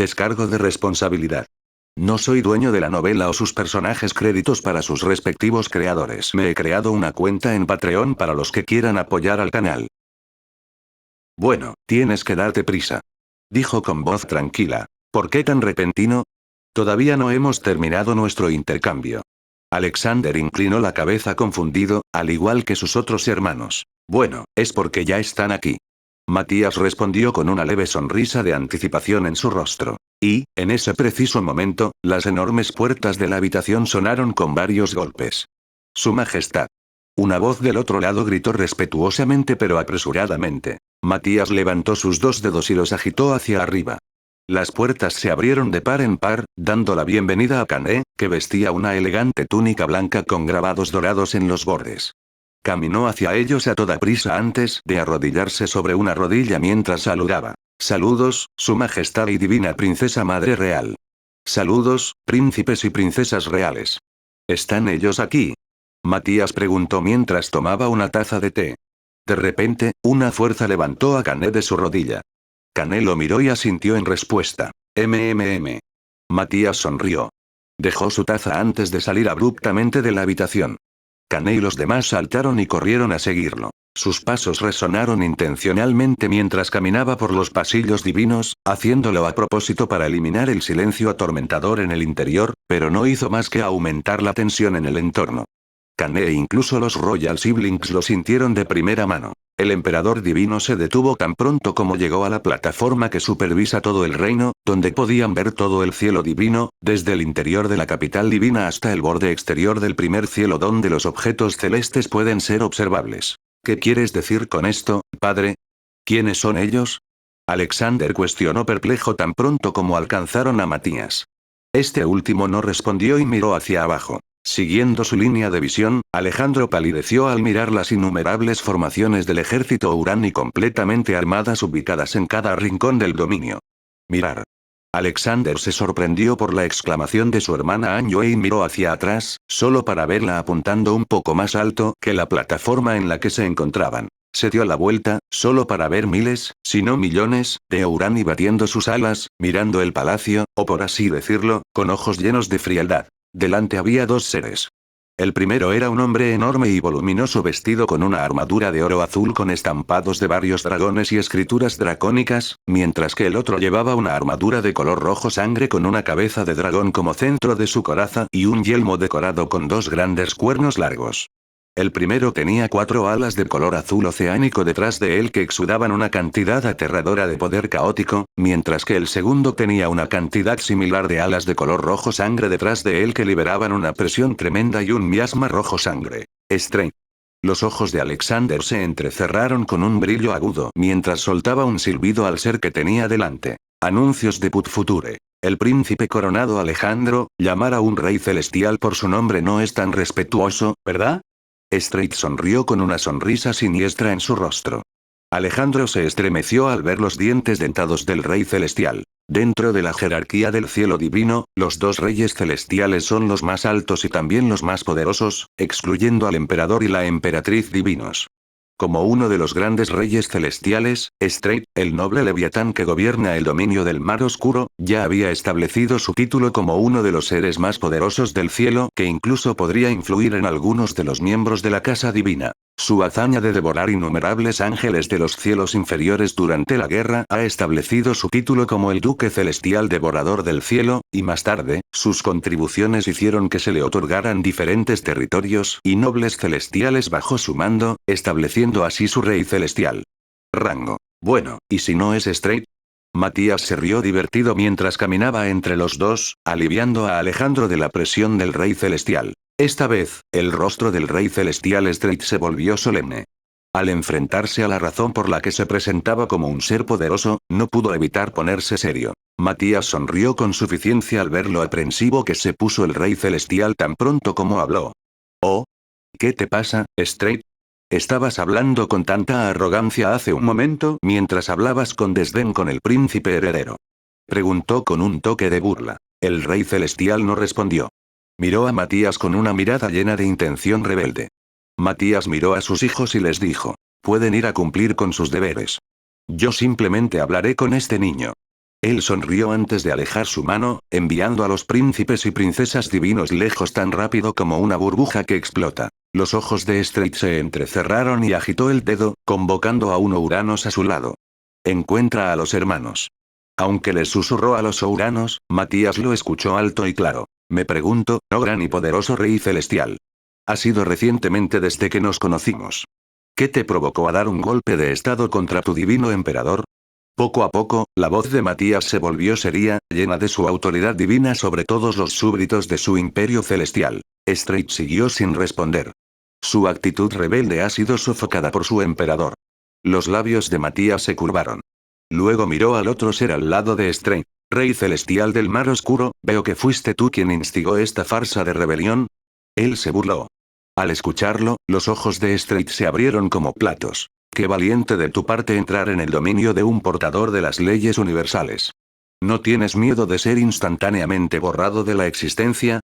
Descargo de responsabilidad. No soy dueño de la novela o sus personajes, créditos para sus respectivos creadores. Me he creado una cuenta en Patreon para los que quieran apoyar al canal. Bueno, tienes que darte prisa. Dijo con voz tranquila. ¿Por qué tan repentino? Todavía no hemos terminado nuestro intercambio. Alexander inclinó la cabeza confundido, al igual que sus otros hermanos. Bueno, es porque ya están aquí. Matías respondió con una leve sonrisa de anticipación en su rostro. Y, en ese preciso momento, las enormes puertas de la habitación sonaron con varios golpes. Su Majestad. Una voz del otro lado gritó respetuosamente pero apresuradamente. Matías levantó sus dos dedos y los agitó hacia arriba. Las puertas se abrieron de par en par, dando la bienvenida a Kané, que vestía una elegante túnica blanca con grabados dorados en los bordes. Caminó hacia ellos a toda prisa antes de arrodillarse sobre una rodilla mientras saludaba. Saludos, Su Majestad y Divina Princesa Madre Real. Saludos, príncipes y princesas reales. ¿Están ellos aquí? Matías preguntó mientras tomaba una taza de té. De repente, una fuerza levantó a Kané de su rodilla. Kané lo miró y asintió en respuesta. Matías sonrió. Dejó su taza antes de salir abruptamente de la habitación. Kané y los demás saltaron y corrieron a seguirlo. Sus pasos resonaron intencionalmente mientras caminaba por los pasillos divinos, haciéndolo a propósito para eliminar el silencio atormentador en el interior, pero no hizo más que aumentar la tensión en el entorno. Kané e incluso los Royal Siblings lo sintieron de primera mano. El emperador divino se detuvo tan pronto como llegó a la plataforma que supervisa todo el reino, donde podían ver todo el cielo divino, desde el interior de la capital divina hasta el borde exterior del primer cielo donde los objetos celestes pueden ser observables. ¿Qué quieres decir con esto, padre? ¿Quiénes son ellos? Alexander cuestionó perplejo tan pronto como alcanzaron a Matías. Este último no respondió y miró hacia abajo. Siguiendo su línea de visión, Alejandro palideció al mirar las innumerables formaciones del ejército Urani completamente armadas ubicadas en cada rincón del dominio. Mirar. Alexander se sorprendió por la exclamación de su hermana Anjo y miró hacia atrás, solo para verla apuntando un poco más alto que la plataforma en la que se encontraban. Se dio la vuelta, solo para ver miles, si no millones, de Urani batiendo sus alas, mirando el palacio, o por así decirlo, con ojos llenos de frialdad. Delante había dos seres. El primero era un hombre enorme y voluminoso vestido con una armadura de oro azul con estampados de varios dragones y escrituras dracónicas, mientras que el otro llevaba una armadura de color rojo sangre con una cabeza de dragón como centro de su coraza y un yelmo decorado con dos grandes cuernos largos. El primero tenía 4 alas de color azul oceánico detrás de él que exudaban una cantidad aterradora de poder caótico, mientras que el segundo tenía una cantidad similar de alas de color rojo sangre detrás de él que liberaban una presión tremenda y un miasma rojo sangre. Strange. Los ojos de Alexander se entrecerraron con un brillo agudo mientras soltaba un silbido al ser que tenía delante. Anuncios de Put Future. El príncipe coronado Alejandro, llamar a un rey celestial por su nombre no es tan respetuoso, ¿verdad? Straight sonrió con una sonrisa siniestra en su rostro. Alejandro se estremeció al ver los dientes dentados del rey celestial. Dentro de la jerarquía del cielo divino, los dos reyes celestiales son los más altos y también los más poderosos, excluyendo al emperador y la emperatriz divinos. Como uno de los grandes reyes celestiales, Straight, el noble leviatán que gobierna el dominio del mar oscuro, ya había establecido su título como uno de los seres más poderosos del cielo que incluso podría influir en algunos de los miembros de la casa divina. Su hazaña de devorar innumerables ángeles de los cielos inferiores durante la guerra ha establecido su título como el Duque Celestial Devorador del Cielo, y más tarde, sus contribuciones hicieron que se le otorgaran diferentes territorios y nobles celestiales bajo su mando, estableciendo así su rey celestial. Rango. Bueno, ¿y si no es Straight? Matías se rió divertido mientras caminaba entre los dos, aliviando a Alejandro de la presión del rey celestial. Esta vez, el rostro del rey celestial Straight se volvió solemne. Al enfrentarse a la razón por la que se presentaba como un ser poderoso, no pudo evitar ponerse serio. Matías sonrió con suficiencia al ver lo aprensivo que se puso el rey celestial tan pronto como habló. «Oh. ¿Qué te pasa, Straight? Estabas hablando con tanta arrogancia hace un momento mientras hablabas con desdén con el príncipe heredero». Preguntó con un toque de burla. El rey celestial no respondió. Miró a Matías con una mirada llena de intención rebelde. Matías miró a sus hijos y les dijo: «Pueden ir a cumplir con sus deberes. Yo simplemente hablaré con este niño». Él sonrió antes de alejar su mano, enviando a los príncipes y princesas divinos lejos tan rápido como una burbuja que explota. Los ojos de Straight se entrecerraron y agitó el dedo, convocando a un Ouranos a su lado. Encuentra a los hermanos. Aunque les susurró a los Ouranos, Matías lo escuchó alto y claro. Me pregunto, oh gran y poderoso Rey Celestial. Ha sido recientemente desde que nos conocimos. ¿Qué te provocó a dar un golpe de estado contra tu divino emperador? Poco a poco, la voz de Matías se volvió seria, llena de su autoridad divina sobre todos los súbditos de su imperio celestial. Straight siguió sin responder. Su actitud rebelde ha sido sofocada por su emperador. Los labios de Matías se curvaron. Luego miró al otro ser al lado de Straight. Rey celestial del mar oscuro, veo que fuiste tú quien instigó esta farsa de rebelión. Él se burló. Al escucharlo, los ojos de Straight se abrieron como platos. Qué valiente de tu parte entrar en el dominio de un portador de las leyes universales. ¿No tienes miedo de ser instantáneamente borrado de la existencia?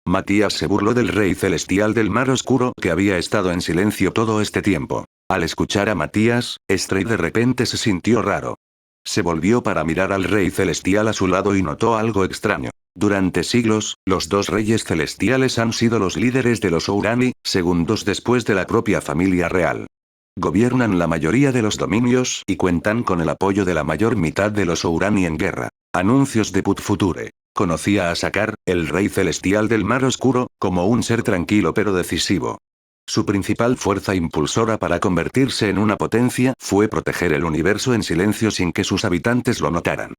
Matías se burló del Rey Celestial del Mar Oscuro que había estado en silencio todo este tiempo. Al escuchar a Matías, Straight de repente se sintió raro. Se volvió para mirar al Rey Celestial a su lado y notó algo extraño. Durante siglos, los dos reyes celestiales han sido los líderes de los Ourani, segundos después de la propia familia real. Gobiernan la mayoría de los dominios y cuentan con el apoyo de la mayor mitad de los Ourani en guerra. Anuncios de Put Future. Conocía a Sakar, el rey celestial del mar oscuro, como un ser tranquilo pero decisivo. Su principal fuerza impulsora para convertirse en una potencia fue proteger el universo en silencio sin que sus habitantes lo notaran.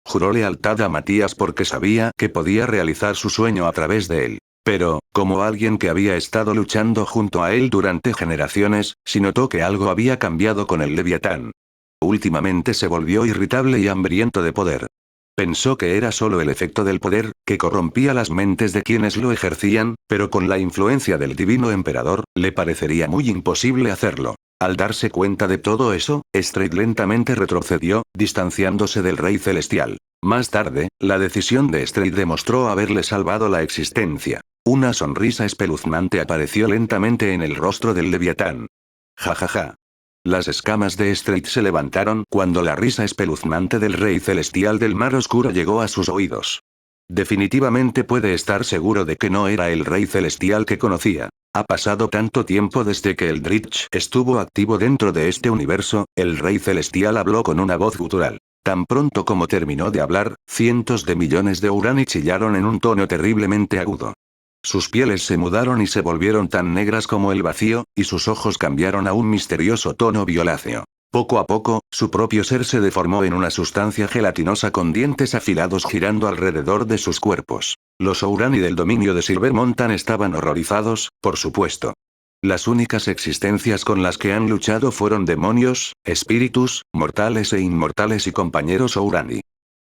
Juró lealtad a Matías porque sabía que podía realizar su sueño a través de él. Pero, como alguien que había estado luchando junto a él durante generaciones, sí notó que algo había cambiado con el Leviatán. Últimamente se volvió irritable y hambriento de poder. Pensó que era solo el efecto del poder, que corrompía las mentes de quienes lo ejercían, pero con la influencia del divino emperador, le parecería muy imposible hacerlo. Al darse cuenta de todo eso, Straight lentamente retrocedió, distanciándose del Rey Celestial. Más tarde, la decisión de Straight demostró haberle salvado la existencia. Una sonrisa espeluznante apareció lentamente en el rostro del Leviatán. Ja ja ja. Las escamas de Straight se levantaron cuando la risa espeluznante del Rey Celestial del Mar Oscuro llegó a sus oídos. Definitivamente puede estar seguro de que no era el Rey Celestial que conocía. Ha pasado tanto tiempo desde que el Dritch estuvo activo dentro de este universo, el Rey Celestial habló con una voz gutural. Tan pronto como terminó de hablar, cientos de millones de Urani chillaron en un tono terriblemente agudo. Sus pieles se mudaron y se volvieron tan negras como el vacío, y sus ojos cambiaron a un misterioso tono violáceo. Poco a poco, su propio ser se deformó en una sustancia gelatinosa con dientes afilados girando alrededor de sus cuerpos. Los Ourani del dominio de Silver Mountain estaban horrorizados, por supuesto. Las únicas existencias con las que han luchado fueron demonios, espíritus, mortales e inmortales y compañeros Ourani.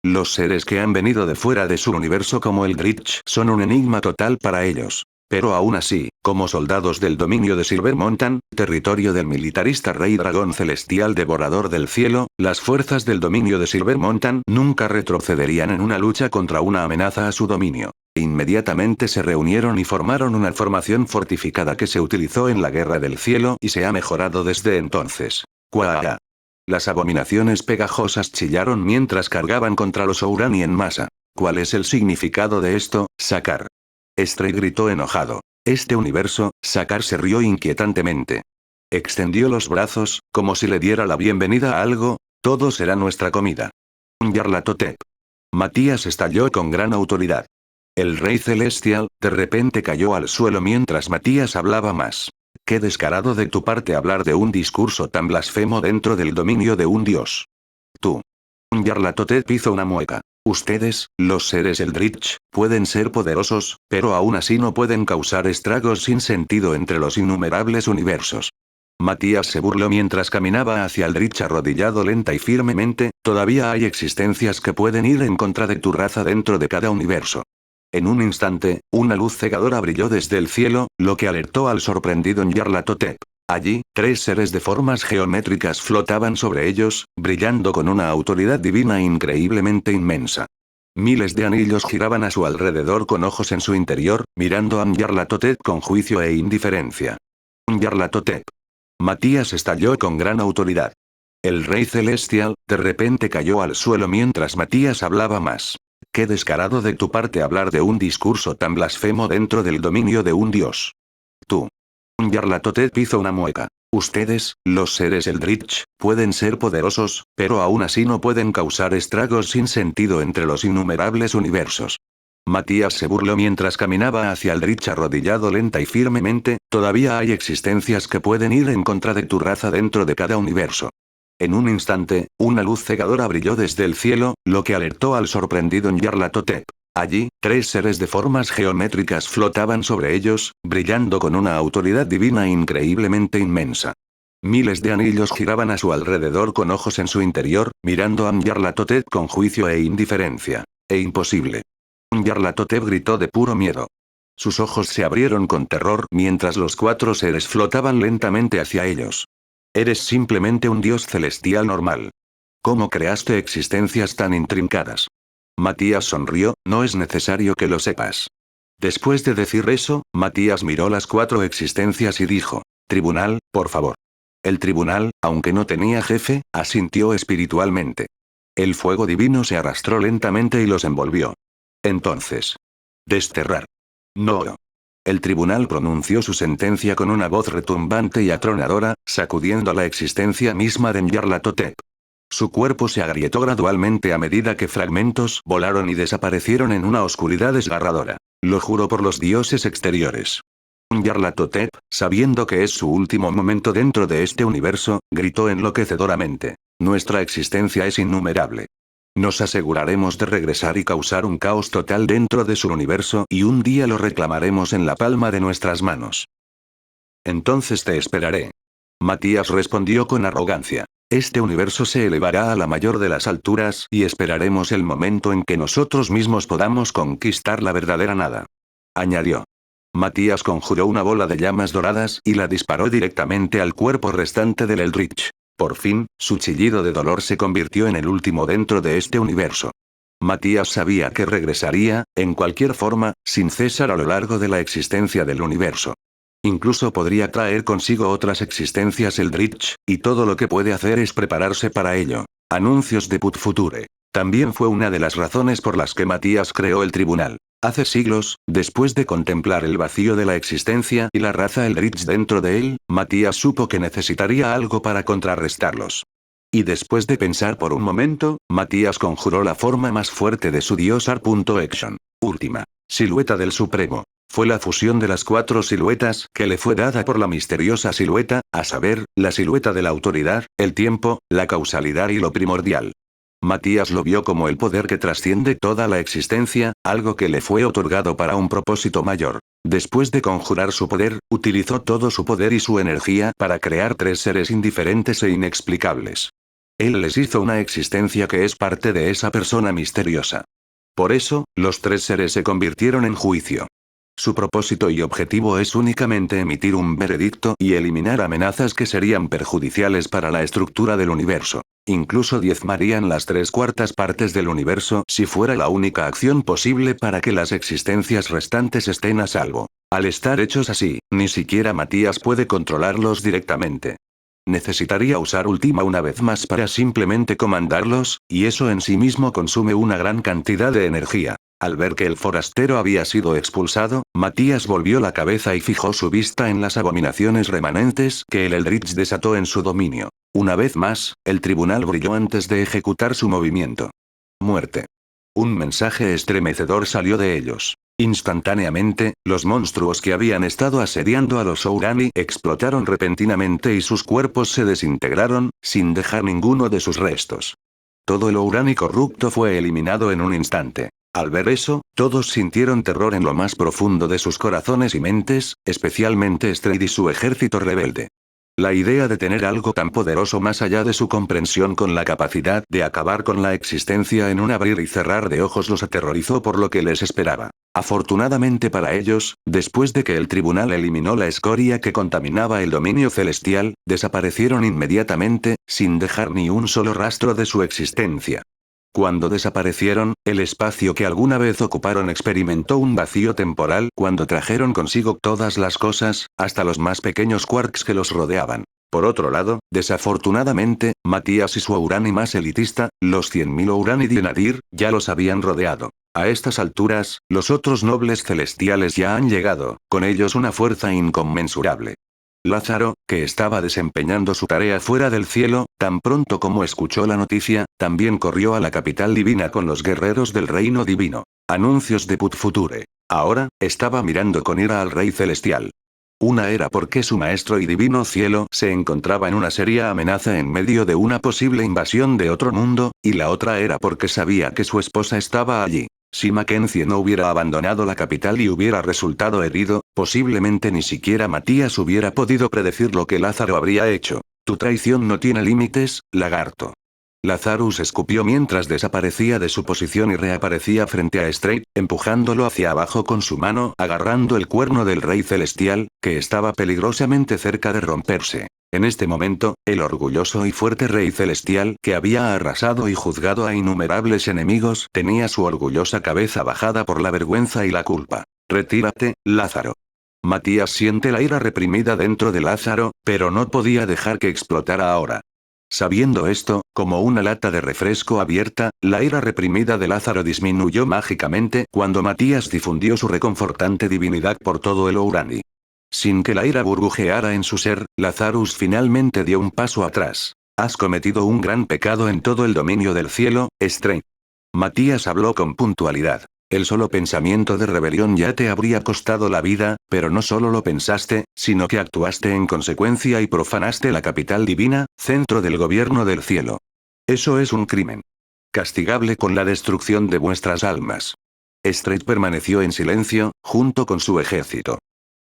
Los seres que han venido de fuera de su universo como el Dritch son un enigma total para ellos. Pero aún así, como soldados del dominio de Silver Mountain, territorio del militarista Rey Dragón Celestial Devorador del Cielo, las fuerzas del dominio de Silver Mountain nunca retrocederían en una lucha contra una amenaza a su dominio. Inmediatamente se reunieron y formaron una formación fortificada que se utilizó en la Guerra del Cielo y se ha mejorado desde entonces. ¡Cuaa! Las abominaciones pegajosas chillaron mientras cargaban contra los Ourani en masa. ¿Cuál es el significado de esto, Sakar? Straight gritó enojado. Este universo, Sakar se rió inquietantemente. Extendió los brazos, como si le diera la bienvenida a algo. Todo será nuestra comida. Nyarlathotep. Matías estalló con gran autoridad. El Rey Celestial, de repente cayó al suelo mientras Matías hablaba más. Qué descarado de tu parte hablar de un discurso tan blasfemo dentro del dominio de un dios. Tú. Nyarlathotep hizo una mueca. Ustedes, los seres Eldritch, pueden ser poderosos, pero aún así no pueden causar estragos sin sentido entre los innumerables universos. Matías se burló mientras caminaba hacia Eldritch arrodillado lenta y firmemente. Todavía hay existencias que pueden ir en contra de tu raza dentro de cada universo. En un instante, una luz cegadora brilló desde el cielo, lo que alertó al sorprendido Nyarlathotep. Allí, tres seres de formas geométricas flotaban sobre ellos, brillando con una autoridad divina increíblemente inmensa. Miles de anillos giraban a su alrededor con ojos en su interior, mirando a Nyarlathotep con juicio e indiferencia. Nyarlathotep. Matías estalló con gran autoridad. El rey celestial, de repente cayó al suelo mientras Matías hablaba más. Qué descarado de tu parte hablar de un discurso tan blasfemo dentro del dominio de un dios. Tú. Nyarlathotep hizo una mueca. Ustedes, los seres Eldritch, pueden ser poderosos, pero aún así no pueden causar estragos sin sentido entre los innumerables universos. Matías se burló mientras caminaba hacia Eldritch arrodillado lenta y firmemente, todavía hay existencias que pueden ir en contra de tu raza dentro de cada universo. En un instante, una luz cegadora brilló desde el cielo, lo que alertó al sorprendido Nyarlathotep. Allí, 3 seres de formas geométricas flotaban sobre ellos, brillando con una autoridad divina increíblemente inmensa. Miles de anillos giraban a su alrededor con ojos en su interior, mirando a Nyarlathotep con juicio e indiferencia. Imposible. Nyarlathotep gritó de puro miedo. Sus ojos se abrieron con terror mientras los 4 seres flotaban lentamente hacia ellos. Eres simplemente un dios celestial normal. ¿Cómo creaste existencias tan intrincadas? Matías sonrió, no es necesario que lo sepas. Después de decir eso, Matías miró las 4 existencias y dijo, Tribunal, por favor. El tribunal, aunque no tenía jefe, asintió espiritualmente. El fuego divino se arrastró lentamente y los envolvió. Entonces. Desterrar. No. El tribunal pronunció su sentencia con una voz retumbante y atronadora, sacudiendo la existencia misma de Nyarlathotep. Su cuerpo se agrietó gradualmente a medida que fragmentos volaron y desaparecieron en una oscuridad desgarradora. Lo juro por los dioses exteriores. Nyarlathotep, sabiendo que es su último momento dentro de este universo, gritó enloquecedoramente. Nuestra existencia es innumerable. Nos aseguraremos de regresar y causar un caos total dentro de su universo y un día lo reclamaremos en la palma de nuestras manos. Entonces te esperaré. Matías respondió con arrogancia. Este universo se elevará a la mayor de las alturas y esperaremos el momento en que nosotros mismos podamos conquistar la verdadera nada. Añadió. Matías conjuró una bola de llamas doradas y la disparó directamente al cuerpo restante del Eldritch. Por fin, su chillido de dolor se convirtió en el último dentro de este universo. Matías sabía que regresaría, en cualquier forma, sin cesar a lo largo de la existencia del universo. Incluso podría traer consigo otras existencias Eldritch, y todo lo que puede hacer es prepararse para ello. Anuncios de Put Future. También fue una de las razones por las que Matías creó el tribunal. Hace siglos, después de contemplar el vacío de la existencia y la raza Eldritch dentro de él, Matías supo que necesitaría algo para contrarrestarlos. Y después de pensar por un momento, Matías conjuró la forma más fuerte de su dios Ar.Action. Última. Silueta del Supremo. Fue la fusión de las 4 siluetas que le fue dada por la misteriosa silueta, a saber, la silueta de la autoridad, el tiempo, la causalidad y lo primordial. Matías lo vio como el poder que trasciende toda la existencia, algo que le fue otorgado para un propósito mayor. Después de conjurar su poder, utilizó todo su poder y su energía para crear 3 seres indiferentes e inexplicables. Él les hizo una existencia que es parte de esa persona misteriosa. Por eso, los 3 seres se convirtieron en juicio. Su propósito y objetivo es únicamente emitir un veredicto y eliminar amenazas que serían perjudiciales para la estructura del universo. Incluso diezmarían las 3/4 partes del universo si fuera la única acción posible para que las existencias restantes estén a salvo. Al estar hechos así, ni siquiera Matías puede controlarlos directamente. Necesitaría usar Ultima una vez más para simplemente comandarlos, y eso en sí mismo consume una gran cantidad de energía. Al ver que el forastero había sido expulsado, Matías volvió la cabeza y fijó su vista en las abominaciones remanentes que el Eldritch desató en su dominio. Una vez más, el tribunal brilló antes de ejecutar su movimiento. Muerte. Un mensaje estremecedor salió de ellos. Instantáneamente, los monstruos que habían estado asediando a los Ourani explotaron repentinamente y sus cuerpos se desintegraron, sin dejar ninguno de sus restos. Todo el Ourani corrupto fue eliminado en un instante. Al ver eso, todos sintieron terror en lo más profundo de sus corazones y mentes, especialmente Stride y su ejército rebelde. La idea de tener algo tan poderoso más allá de su comprensión con la capacidad de acabar con la existencia en un abrir y cerrar de ojos los aterrorizó por lo que les esperaba. Afortunadamente para ellos, después de que el tribunal eliminó la escoria que contaminaba el dominio celestial, desaparecieron inmediatamente, sin dejar ni un solo rastro de su existencia. Cuando desaparecieron, el espacio que alguna vez ocuparon experimentó un vacío temporal cuando trajeron consigo todas las cosas, hasta los más pequeños quarks que los rodeaban. Por otro lado, desafortunadamente, Matías y su Aurani más elitista, los 100.000 Aurani de Nadir, ya los habían rodeado. A estas alturas, los otros nobles celestiales ya han llegado, con ellos una fuerza inconmensurable. Lázaro, que estaba desempeñando su tarea fuera del cielo, tan pronto como escuchó la noticia, también corrió a la capital divina con los guerreros del reino divino. Anuncios de Put Future. Ahora, estaba mirando con ira al rey celestial. Una era porque su maestro y divino cielo se encontraba en una seria amenaza en medio de una posible invasión de otro mundo, y la otra era porque sabía que su esposa estaba allí. Si Mackenzie no hubiera abandonado la capital y hubiera resultado herido, posiblemente ni siquiera Matías hubiera podido predecir lo que Lázaro habría hecho. Tu traición no tiene límites, lagarto. Lazarus escupió mientras desaparecía de su posición y reaparecía frente a Straight, empujándolo hacia abajo con su mano, agarrando el cuerno del rey celestial, que estaba peligrosamente cerca de romperse. En este momento, el orgulloso y fuerte rey celestial, que había arrasado y juzgado a innumerables enemigos, tenía su orgullosa cabeza bajada por la vergüenza y la culpa. Retírate, Lázaro. Matías siente la ira reprimida dentro de Lázaro, pero no podía dejar que explotara ahora. Sabiendo esto, como una lata de refresco abierta, la ira reprimida de Lázaro disminuyó mágicamente cuando Matías difundió su reconfortante divinidad por todo el Ourani. Sin que la ira burbujeara en su ser, Lazarus finalmente dio un paso atrás. Has cometido un gran pecado en todo el dominio del cielo, Strange. Matías habló con puntualidad. El solo pensamiento de rebelión ya te habría costado la vida, pero no solo lo pensaste, sino que actuaste en consecuencia y profanaste la capital divina, centro del gobierno del cielo. Eso es un crimen. Castigable con la destrucción de vuestras almas. Straight permaneció en silencio, junto con su ejército.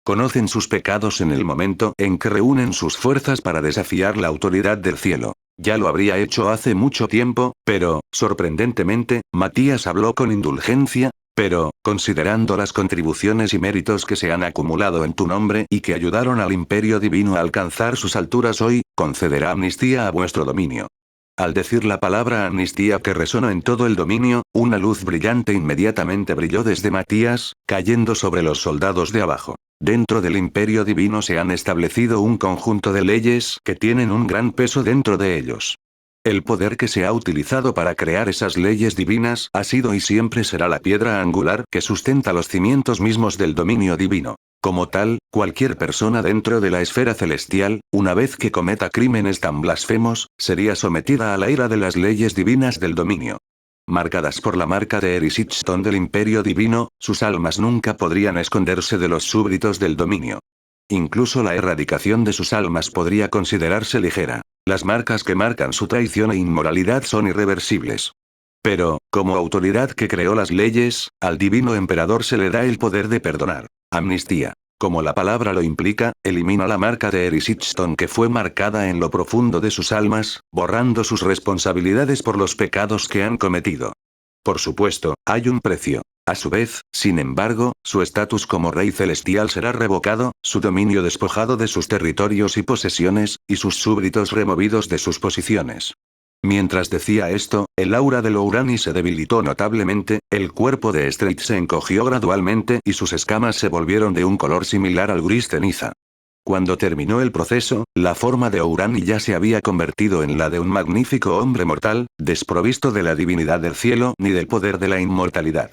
Conocen sus pecados en el momento en que reúnen sus fuerzas para desafiar la autoridad del cielo. Ya lo habría hecho hace mucho tiempo, pero, sorprendentemente, Matías habló con indulgencia, pero, considerando las contribuciones y méritos que se han acumulado en tu nombre y que ayudaron al Imperio Divino a alcanzar sus alturas hoy, concederá amnistía a vuestro dominio. Al decir la palabra amnistía que resonó en todo el dominio, una luz brillante inmediatamente brilló desde Matías, cayendo sobre los soldados de abajo. Dentro del Imperio Divino se han establecido un conjunto de leyes que tienen un gran peso dentro de ellos. El poder que se ha utilizado para crear esas leyes divinas ha sido y siempre será la piedra angular que sustenta los cimientos mismos del dominio divino. Como tal, cualquier persona dentro de la esfera celestial, una vez que cometa crímenes tan blasfemos, sería sometida a la ira de las leyes divinas del dominio. Marcadas por la marca de Erisitstone del Imperio Divino, sus almas nunca podrían esconderse de los súbditos del dominio. Incluso la erradicación de sus almas podría considerarse ligera. Las marcas que marcan su traición e inmoralidad son irreversibles. Pero, como autoridad que creó las leyes, al divino emperador se le da el poder de perdonar. Amnistía. Como la palabra lo implica, elimina la marca de Erisitstone que fue marcada en lo profundo de sus almas, borrando sus responsabilidades por los pecados que han cometido. Por supuesto, hay un precio. A su vez, sin embargo, su estatus como rey celestial será revocado, su dominio despojado de sus territorios y posesiones, y sus súbditos removidos de sus posiciones. Mientras decía esto, el aura del Ourani se debilitó notablemente, el cuerpo de Straight se encogió gradualmente y sus escamas se volvieron de un color similar al gris ceniza. Cuando terminó el proceso, la forma de Ourani ya se había convertido en la de un magnífico hombre mortal, desprovisto de la divinidad del cielo ni del poder de la inmortalidad.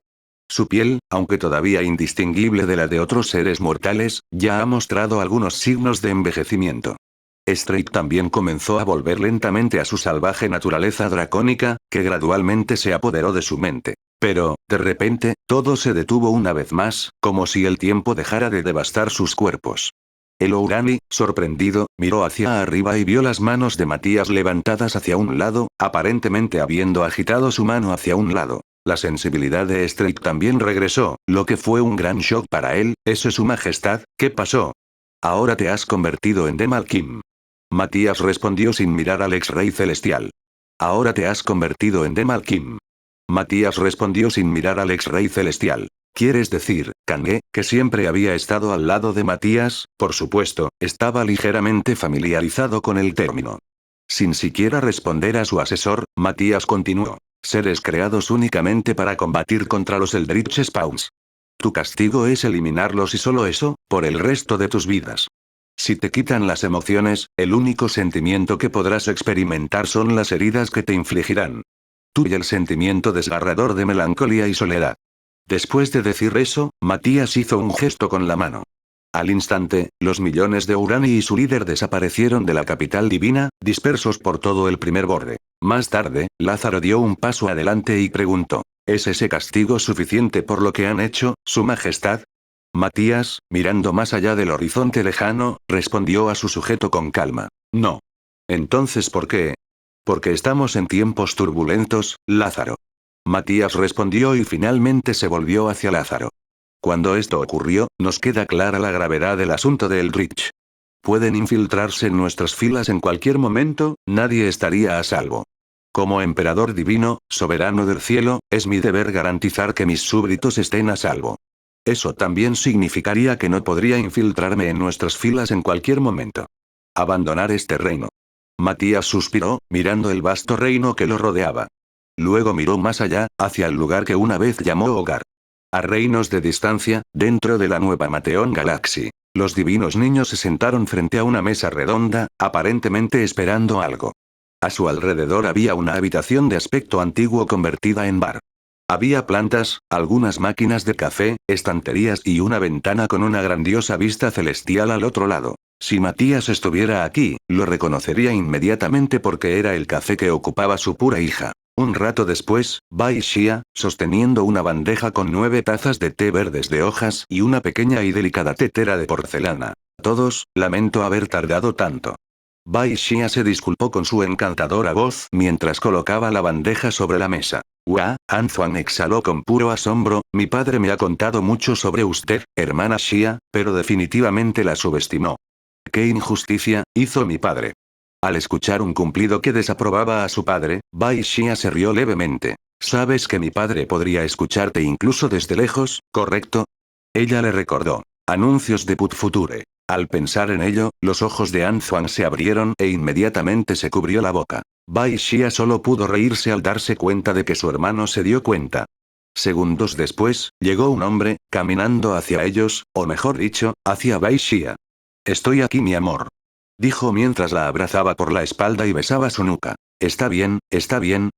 Su piel, aunque todavía indistinguible de la de otros seres mortales, ya ha mostrado algunos signos de envejecimiento. Straight también comenzó a volver lentamente a su salvaje naturaleza dracónica, que gradualmente se apoderó de su mente. Pero, de repente, todo se detuvo una vez más, como si el tiempo dejara de devastar sus cuerpos. El Ourani, sorprendido, miró hacia arriba y vio las manos de Matías levantadas hacia un lado, aparentemente habiendo agitado su mano hacia un lado. La sensibilidad de Straight también regresó, lo que fue un gran shock para él. «¿Eso es su majestad? ¿Qué pasó?» «Ahora te has convertido en Demalkim». Matías respondió sin mirar al ex rey celestial. «Ahora te has convertido en Demalkim». Matías respondió sin mirar al ex rey celestial. ¿Quieres decir, Kangé, que siempre había estado al lado de Matías? Por supuesto, estaba ligeramente familiarizado con el término. Sin siquiera responder a su asesor, Matías continuó. Seres creados únicamente para combatir contra los Eldritch Spawns. Tu castigo es eliminarlos y solo eso, por el resto de tus vidas. Si te quitan las emociones, el único sentimiento que podrás experimentar son las heridas que te infligirán. Tú y el sentimiento desgarrador de melancolía y soledad. Después de decir eso, Matías hizo un gesto con la mano. Al instante, los millones de Urani y su líder desaparecieron de la capital divina, dispersos por todo el primer borde. Más tarde, Lázaro dio un paso adelante y preguntó: ¿Es ese castigo suficiente por lo que han hecho, Su Majestad? Matías, mirando más allá del horizonte lejano, respondió a su sujeto con calma: No. Entonces, ¿por qué? Porque estamos en tiempos turbulentos, Lázaro. Matías respondió y finalmente se volvió hacia Lázaro. Cuando esto ocurrió, nos queda clara la gravedad del asunto de Elrich. Pueden infiltrarse en nuestras filas en cualquier momento, nadie estaría a salvo. Como emperador divino, soberano del cielo, es mi deber garantizar que mis súbditos estén a salvo. Eso también significaría que no podría infiltrarme en nuestras filas en cualquier momento. Abandonar este reino. Matías suspiró, mirando el vasto reino que lo rodeaba. Luego miró más allá, hacia el lugar que una vez llamó hogar. A reinos de distancia, dentro de la nueva Mateon Galaxy, los divinos niños se sentaron frente a una mesa redonda, aparentemente esperando algo. A su alrededor había una habitación de aspecto antiguo convertida en bar. Había plantas, algunas máquinas de café, estanterías y una ventana con una grandiosa vista celestial al otro lado. Si Matías estuviera aquí, lo reconocería inmediatamente porque era el café que ocupaba su pura hija. Un rato después, Bai Xia, sosteniendo una bandeja con 9 tazas de té verdes de hojas y una pequeña y delicada tetera de porcelana. Todos, lamento haber tardado tanto. Bai Xia se disculpó con su encantadora voz mientras colocaba la bandeja sobre la mesa. Anzuan exhaló con puro asombro: mi padre me ha contado mucho sobre usted, hermana Xia, pero definitivamente la subestimó. ¿Qué injusticia hizo mi padre? Al escuchar un cumplido que desaprobaba a su padre, Bai Xia se rió levemente. Sabes que mi padre podría escucharte incluso desde lejos, ¿correcto? Ella le recordó. Anuncios de Put Future. Al pensar en ello, los ojos de Anzuan se abrieron e inmediatamente se cubrió la boca. Bai Xia solo pudo reírse al darse cuenta de que su hermano se dio cuenta. Segundos después, llegó un hombre, caminando hacia ellos, o mejor dicho, hacia Bai Xia. Estoy aquí, mi amor. Dijo mientras la abrazaba por la espalda y besaba su nuca. Está bien,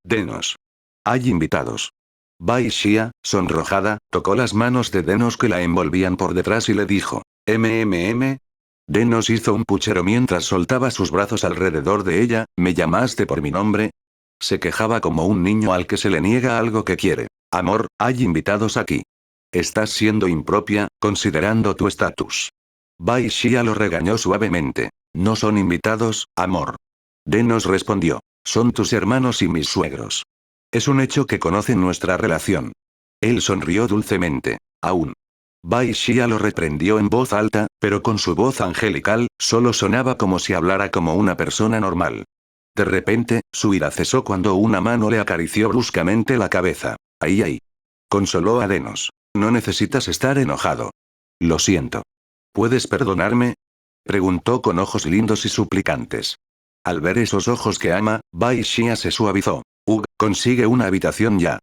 Denos. Hay invitados. Bai Xia, sonrojada, tocó las manos de Denos que la envolvían por detrás y le dijo: «MMM». Denos hizo un puchero mientras soltaba sus brazos alrededor de ella. ¿Me llamaste por mi nombre? Se quejaba como un niño al que se le niega algo que quiere. Amor, hay invitados aquí. Estás siendo impropia, considerando tu estatus. Bai Xia lo regañó suavemente. No son invitados, amor. Denos respondió. Son tus hermanos y mis suegros. Es un hecho que conocen nuestra relación. Él sonrió dulcemente. Aún. Bai Xia lo reprendió en voz alta, pero con su voz angelical, solo sonaba como si hablara como una persona normal. De repente, su ira cesó cuando una mano le acarició bruscamente la cabeza. Ahí. Consoló a Denos. No necesitas estar enojado. Lo siento. ¿Puedes perdonarme? Preguntó con ojos lindos y suplicantes. Al ver esos ojos que ama, Bai Xia se suavizó. Consigue una habitación ya.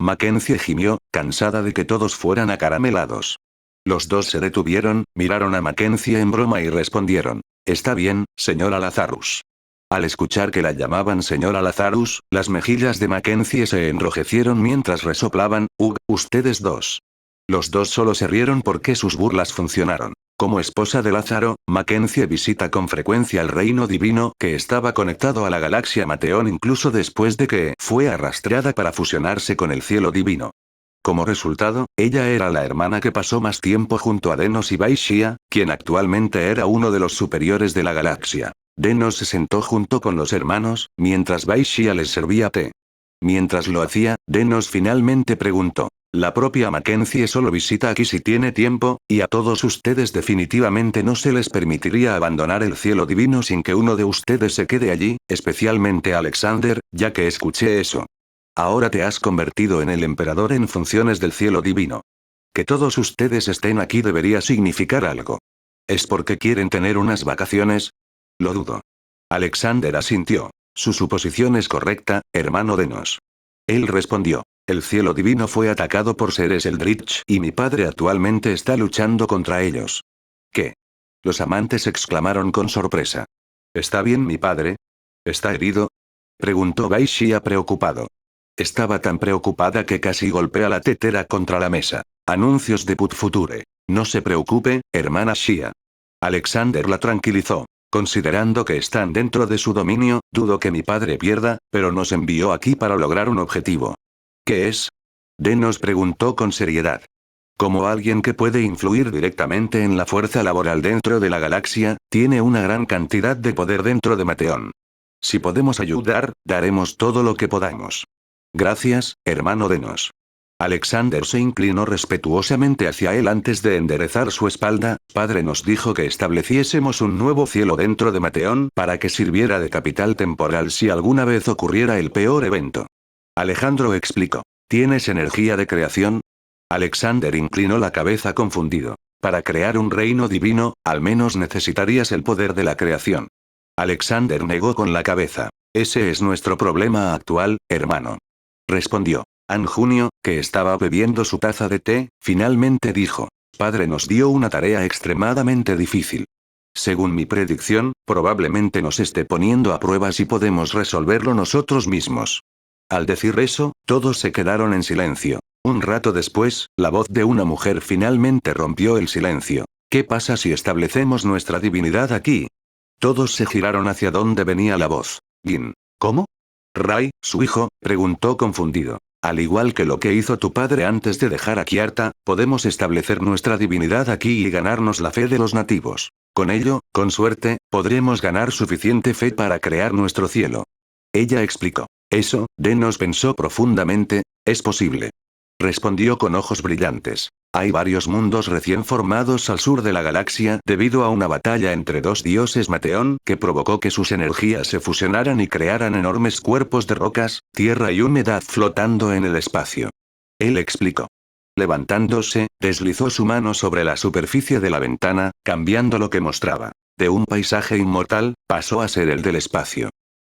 Mackenzie gimió, cansada de que todos fueran acaramelados. Los dos se detuvieron, miraron a Mackenzie en broma y respondieron. Está bien, señora Lazarus. Al escuchar que la llamaban señora Lazarus, las mejillas de Mackenzie se enrojecieron mientras resoplaban. Ustedes dos. Los dos solo se rieron porque sus burlas funcionaron. Como esposa de Lázaro, Mackenzie visita con frecuencia el reino divino que estaba conectado a la galaxia Mateón incluso después de que fue arrastrada para fusionarse con el cielo divino. Como resultado, ella era la hermana que pasó más tiempo junto a Denos y Bai Xia, quien actualmente era uno de los superiores de la galaxia. Denos se sentó junto con los hermanos, mientras Bai Xia les servía té. Mientras lo hacía, Denos finalmente preguntó. La propia Mackenzie solo visita aquí si tiene tiempo, y a todos ustedes definitivamente no se les permitiría abandonar el cielo divino sin que uno de ustedes se quede allí, especialmente Alexander, ya que escuché eso. Ahora te has convertido en el emperador en funciones del cielo divino. Que todos ustedes estén aquí debería significar algo. ¿Es porque quieren tener unas vacaciones? Lo dudo. Alexander asintió. Su suposición es correcta, hermano Denos. Él respondió. El cielo divino fue atacado por seres Eldritch y mi padre actualmente está luchando contra ellos. ¿Qué? Los amantes exclamaron con sorpresa. ¿Está bien mi padre? ¿Está herido? Preguntó Bai Xia preocupado. Estaba tan preocupada que casi golpea la tetera contra la mesa. Anuncios de Put Future. No se preocupe, hermana Xia. Alexander la tranquilizó. Considerando que están dentro de su dominio, dudo que mi padre pierda, pero nos envió aquí para lograr un objetivo. ¿Qué es? Denos preguntó con seriedad. Como alguien que puede influir directamente en la fuerza laboral dentro de la galaxia, tiene una gran cantidad de poder dentro de Mateón. Si podemos ayudar, daremos todo lo que podamos. Gracias, hermano Denos. Alexander se inclinó respetuosamente hacia él antes de enderezar su espalda. Padre nos dijo que estableciésemos un nuevo cielo dentro de Mateón para que sirviera de capital temporal si alguna vez ocurriera el peor evento. Alejandro explicó. ¿Tienes energía de creación? Alexander inclinó la cabeza confundido. Para crear un reino divino, al menos necesitarías el poder de la creación. Alexander negó con la cabeza. Ese es nuestro problema actual, hermano. Respondió. Junio, que estaba bebiendo su taza de té, finalmente dijo. Padre nos dio una tarea extremadamente difícil. Según mi predicción, probablemente nos esté poniendo a prueba si podemos resolverlo nosotros mismos. Al decir eso, todos se quedaron en silencio. Un rato después, la voz de una mujer finalmente rompió el silencio. ¿Qué pasa si establecemos nuestra divinidad aquí? Todos se giraron hacia donde venía la voz. Gin. ¿Cómo? Rai, su hijo, preguntó confundido. Al igual que lo que hizo tu padre antes de dejar a Kiarta, podemos establecer nuestra divinidad aquí y ganarnos la fe de los nativos. Con ello, con suerte, podremos ganar suficiente fe para crear nuestro cielo. Ella explicó. Eso, Denos pensó profundamente, es posible. Respondió con ojos brillantes. Hay varios mundos recién formados al sur de la galaxia debido a una batalla entre dos dioses Mateón que provocó que sus energías se fusionaran y crearan enormes cuerpos de rocas, tierra y humedad flotando en el espacio. Él explicó. Levantándose, deslizó su mano sobre la superficie de la ventana, cambiando lo que mostraba. De un paisaje inmortal, pasó a ser el del espacio.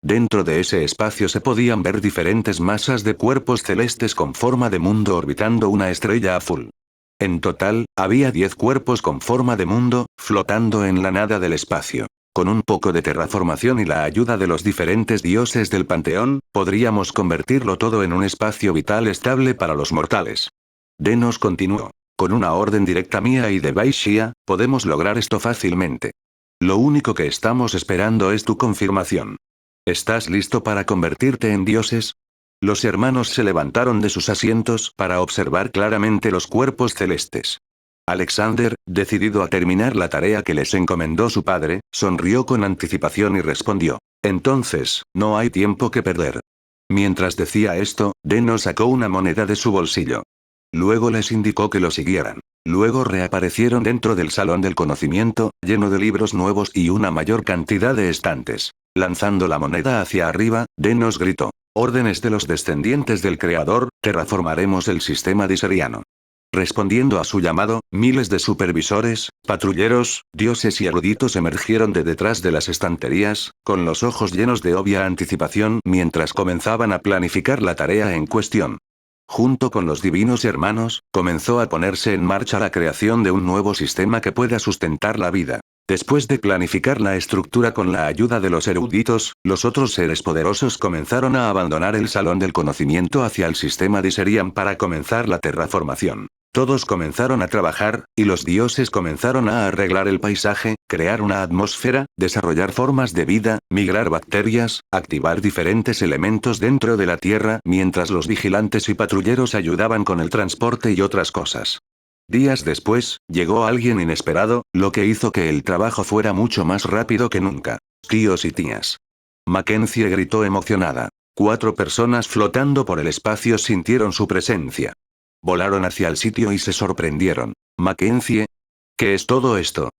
Dentro de ese espacio se podían ver diferentes masas de cuerpos celestes con forma de mundo orbitando una estrella azul. En total, había 10 cuerpos con forma de mundo, flotando en la nada del espacio. Con un poco de terraformación y la ayuda de los diferentes dioses del panteón, podríamos convertirlo todo en un espacio vital estable para los mortales. Denos continuó. Con una orden directa mía y de Bai Xia, podemos lograr esto fácilmente. Lo único que estamos esperando es tu confirmación. ¿Estás listo para convertirte en dioses? Los hermanos se levantaron de sus asientos para observar claramente los cuerpos celestes. Alexander, decidido a terminar la tarea que les encomendó su padre, sonrió con anticipación y respondió. Entonces, no hay tiempo que perder. Mientras decía esto, Denos sacó una moneda de su bolsillo. Luego les indicó que lo siguieran. Luego reaparecieron dentro del salón del conocimiento, lleno de libros nuevos y una mayor cantidad de estantes. Lanzando la moneda hacia arriba, Denos gritó. Órdenes de los descendientes del Creador, terraformaremos el sistema diseriano. Respondiendo a su llamado, miles de supervisores, patrulleros, dioses y eruditos emergieron de detrás de las estanterías, con los ojos llenos de obvia anticipación mientras comenzaban a planificar la tarea en cuestión. Junto con los divinos hermanos, comenzó a ponerse en marcha la creación de un nuevo sistema que pueda sustentar la vida. Después de planificar la estructura con la ayuda de los eruditos, los otros seres poderosos comenzaron a abandonar el salón del conocimiento hacia el sistema Diserian para comenzar la terraformación. Todos comenzaron a trabajar, y los dioses comenzaron a arreglar el paisaje, crear una atmósfera, desarrollar formas de vida, migrar bacterias, activar diferentes elementos dentro de la Tierra, mientras los vigilantes y patrulleros ayudaban con el transporte y otras cosas. Días después, llegó alguien inesperado, lo que hizo que el trabajo fuera mucho más rápido que nunca. Tíos y tías. Mackenzie gritó emocionada. 4 personas flotando por el espacio sintieron su presencia. Volaron hacia el sitio y se sorprendieron. Mackenzie. ¿Qué es todo esto?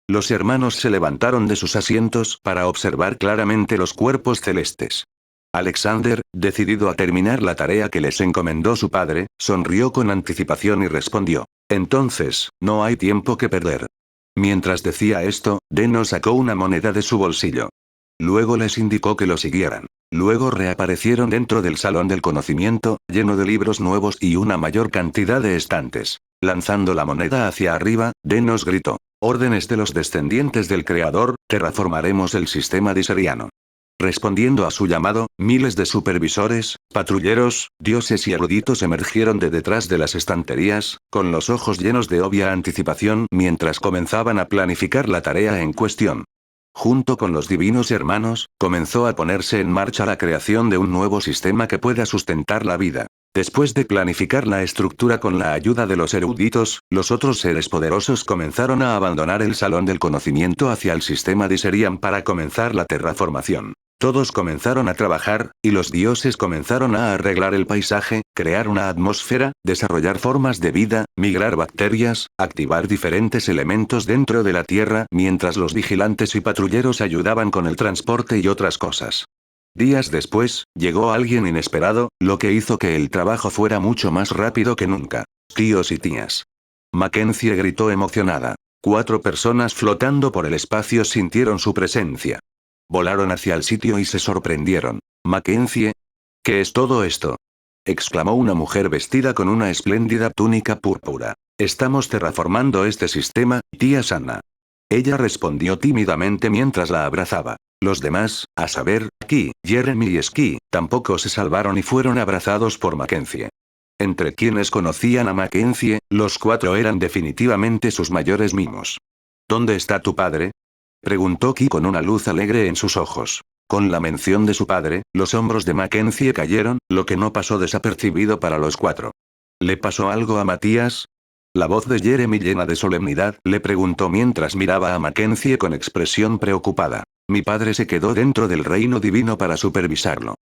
Los hermanos se levantaron de sus asientos para observar claramente los cuerpos celestes. Alexander, decidido a terminar la tarea que les encomendó su padre, sonrió con anticipación y respondió. Entonces, no hay tiempo que perder. Mientras decía esto, Denos sacó una moneda de su bolsillo. Luego les indicó que lo siguieran. Luego reaparecieron dentro del salón del conocimiento, lleno de libros nuevos y una mayor cantidad de estantes. Lanzando la moneda hacia arriba, Denos gritó. Órdenes de los descendientes del Creador, terraformaremos el sistema diseriano. Respondiendo a su llamado, miles de supervisores, patrulleros, dioses y eruditos emergieron de detrás de las estanterías, con los ojos llenos de obvia anticipación mientras comenzaban a planificar la tarea en cuestión. Junto con los divinos hermanos, comenzó a ponerse en marcha la creación de un nuevo sistema que pueda sustentar la vida. Después de planificar la estructura con la ayuda de los eruditos, los otros seres poderosos comenzaron a abandonar el salón del conocimiento hacia el sistema Diserian para comenzar la terraformación. Todos comenzaron a trabajar, y los dioses comenzaron a arreglar el paisaje, crear una atmósfera, desarrollar formas de vida, migrar bacterias, activar diferentes elementos dentro de la Tierra, mientras los vigilantes y patrulleros ayudaban con el transporte y otras cosas. Días después, llegó alguien inesperado, lo que hizo que el trabajo fuera mucho más rápido que nunca. Tíos y tías. Mackenzie gritó emocionada. 4 personas flotando por el espacio sintieron su presencia. Volaron hacia el sitio y se sorprendieron. Mackenzie. ¿Qué es todo esto? Exclamó una mujer vestida con una espléndida túnica púrpura. Estamos terraformando este sistema, tía Sana. Ella respondió tímidamente mientras la abrazaba. Los demás, a saber, Ki, Jeremy y Ski, tampoco se salvaron y fueron abrazados por Mackenzie. Entre quienes conocían a Mackenzie, los 4 eran definitivamente sus mayores mimos. ¿Dónde está tu padre? Preguntó Ki con una luz alegre en sus ojos. Con la mención de su padre, los hombros de Mackenzie cayeron, lo que no pasó desapercibido para los 4. ¿Le pasó algo a Matías? La voz de Jeremy llena de solemnidad, le preguntó mientras miraba a Mackenzie con expresión preocupada. Mi padre se quedó dentro del reino divino para supervisarlo.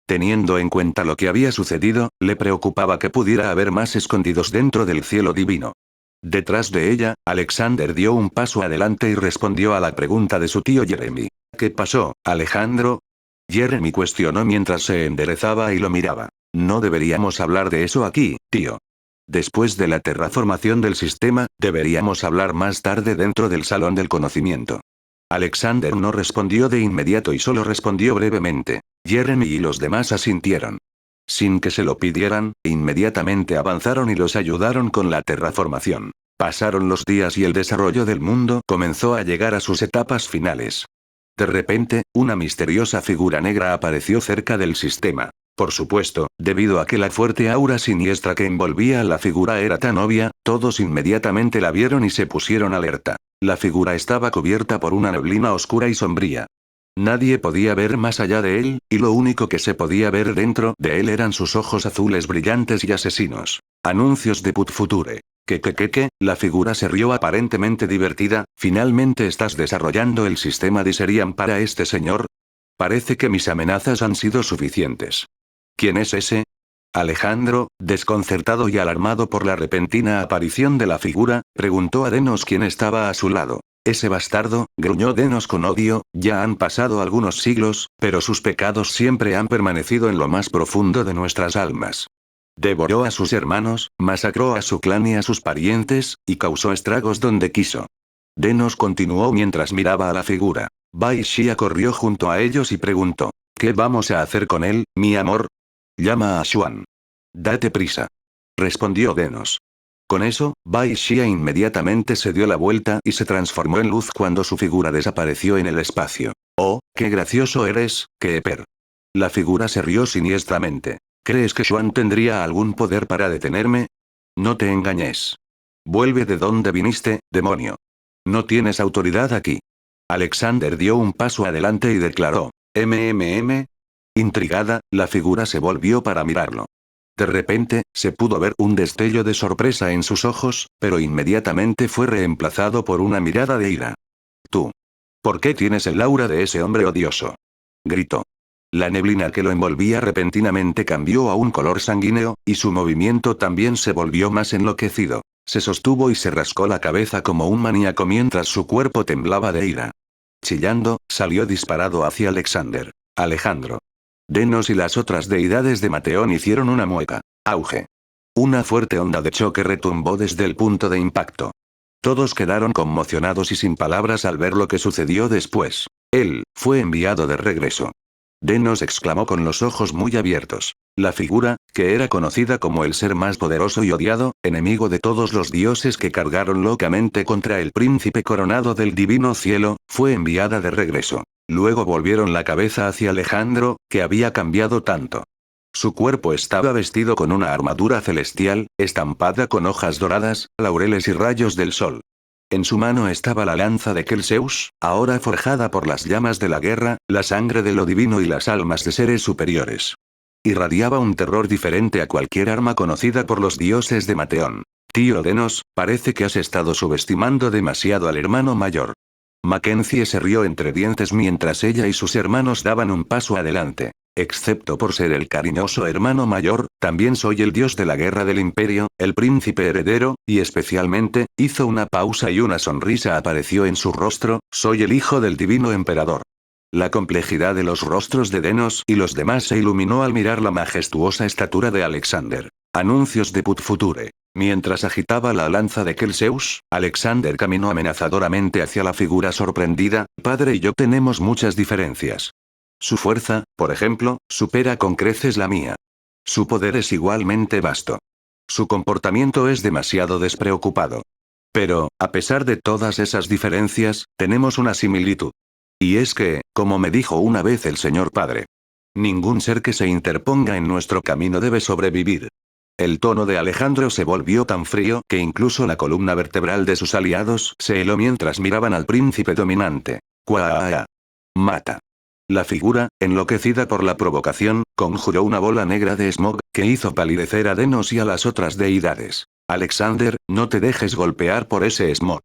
Teniendo en cuenta lo que había sucedido, le preocupaba que pudiera haber más escondidos dentro del cielo divino. Detrás de ella, Alexander dio un paso adelante y respondió a la pregunta de su tío Jeremy. ¿Qué pasó, Alejandro? Jeremy cuestionó mientras se enderezaba y lo miraba. No deberíamos hablar de eso aquí, tío. Después de la terraformación del sistema, deberíamos hablar más tarde dentro del salón del conocimiento. Alexander no respondió de inmediato y solo respondió brevemente. Jeremy y los demás asintieron. Sin que se lo pidieran, inmediatamente avanzaron y los ayudaron con la terraformación. Pasaron los días y el desarrollo del mundo comenzó a llegar a sus etapas finales. De repente, una misteriosa figura negra apareció cerca del sistema. Por supuesto, debido a que la fuerte aura siniestra que envolvía a la figura era tan obvia, todos inmediatamente la vieron y se pusieron alerta. La figura estaba cubierta por una neblina oscura y sombría. Nadie podía ver más allá de él, y lo único que se podía ver dentro de él eran sus ojos azules brillantes y asesinos. Anuncios de Put Future. ¿Qué? La figura se rió aparentemente divertida. ¿Finalmente estás desarrollando el sistema Diserian para este señor? Parece que mis amenazas han sido suficientes. ¿Quién es ese? Alejandro, desconcertado y alarmado por la repentina aparición de la figura, preguntó a Denos quien estaba a su lado. Ese bastardo, gruñó Denos con odio, ya han pasado algunos siglos, pero sus pecados siempre han permanecido en lo más profundo de nuestras almas. Devoró a sus hermanos, masacró a su clan y a sus parientes, y causó estragos donde quiso. Denos continuó mientras miraba a la figura. Bai Xia corrió junto a ellos y preguntó. ¿Qué vamos a hacer con él, mi amor? Llama a Xuan. Date prisa. Respondió Denos. Con eso, Bai Xia inmediatamente se dio la vuelta y se transformó en luz cuando su figura desapareció en el espacio. Oh, qué gracioso eres, Keeper. La figura se rió siniestramente. ¿Crees que Xuan tendría algún poder para detenerme? No te engañes. Vuelve de donde viniste, demonio. No tienes autoridad aquí. Alexander dio un paso adelante y declaró. Intrigada, la figura se volvió para mirarlo. De repente, se pudo ver un destello de sorpresa en sus ojos, pero inmediatamente fue reemplazado por una mirada de ira. Tú. ¿Por qué tienes el aura de ese hombre odioso? Gritó. La neblina que lo envolvía repentinamente cambió a un color sanguíneo, y su movimiento también se volvió más enloquecido. Se sostuvo y se rascó la cabeza como un maníaco mientras su cuerpo temblaba de ira. Chillando, salió disparado hacia Alexander. Alejandro. Denos y las otras deidades de Mateón hicieron una mueca. Auge. Una fuerte onda de choque retumbó desde el punto de impacto. Todos quedaron conmocionados y sin palabras al ver lo que sucedió después. Él fue enviado de regreso. Denos exclamó con los ojos muy abiertos. La figura, que era conocida como el ser más poderoso y odiado, enemigo de todos los dioses que cargaron locamente contra el príncipe coronado del divino cielo, fue enviada de regreso. Luego volvieron la cabeza hacia Alejandro, que había cambiado tanto. Su cuerpo estaba vestido con una armadura celestial, estampada con hojas doradas, laureles y rayos del sol. En su mano estaba la lanza de Celseus, ahora forjada por las llamas de la guerra, la sangre de lo divino y las almas de seres superiores. Irradiaba un terror diferente a cualquier arma conocida por los dioses de Mateón. Tío Denos, parece que has estado subestimando demasiado al hermano mayor. Mackenzie se rió entre dientes mientras ella y sus hermanos daban un paso adelante. Excepto por ser el cariñoso hermano mayor, también soy el dios de la guerra del imperio, el príncipe heredero, y especialmente, hizo una pausa y una sonrisa apareció en su rostro, soy el hijo del divino emperador. La complejidad de los rostros de Denos y los demás se iluminó al mirar la majestuosa estatura de Alexander. Anuncios de Put Future. Mientras agitaba la lanza de Celseus, Alexander caminó amenazadoramente hacia la figura sorprendida, padre y yo tenemos muchas diferencias. Su fuerza, por ejemplo, supera con creces la mía. Su poder es igualmente vasto. Su comportamiento es demasiado despreocupado. Pero, a pesar de todas esas diferencias, tenemos una similitud. Y es que, como me dijo una vez el señor padre, ningún ser que se interponga en nuestro camino debe sobrevivir. El tono de Alejandro se volvió tan frío que incluso la columna vertebral de sus aliados se heló mientras miraban al príncipe dominante. ¡Cuaa! Mata. La figura, enloquecida por la provocación, conjuró una bola negra de smog, que hizo palidecer a Denos y a las otras deidades. Alexander, no te dejes golpear por ese smog.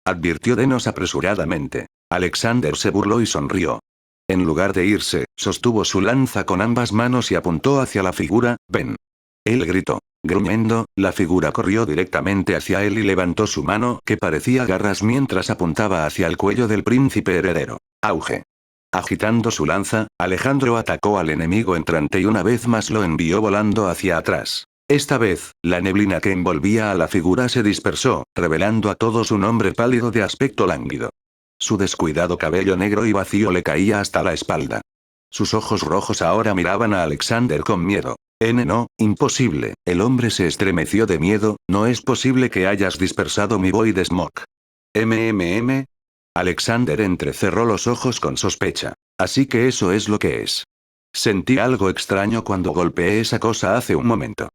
Advirtió Denos apresuradamente. Alexander se burló y sonrió. En lugar de irse, sostuvo su lanza con ambas manos y apuntó hacia la figura, ven. Él gritó. Gruñendo, la figura corrió directamente hacia él y levantó su mano que parecía garras mientras apuntaba hacia el cuello del príncipe heredero. Auge. Agitando su lanza, Alejandro atacó al enemigo entrante y una vez más lo envió volando hacia atrás. Esta vez, la neblina que envolvía a la figura se dispersó, revelando a todos un hombre pálido de aspecto lánguido. Su descuidado cabello negro y vacío le caía hasta la espalda. Sus ojos rojos ahora miraban a Alexander con miedo. No, imposible, el hombre se estremeció de miedo, no es posible que hayas dispersado mi Void Smoke. Alexander entrecerró los ojos con sospecha. Así que eso es lo que es. Sentí algo extraño cuando golpeé esa cosa hace un momento.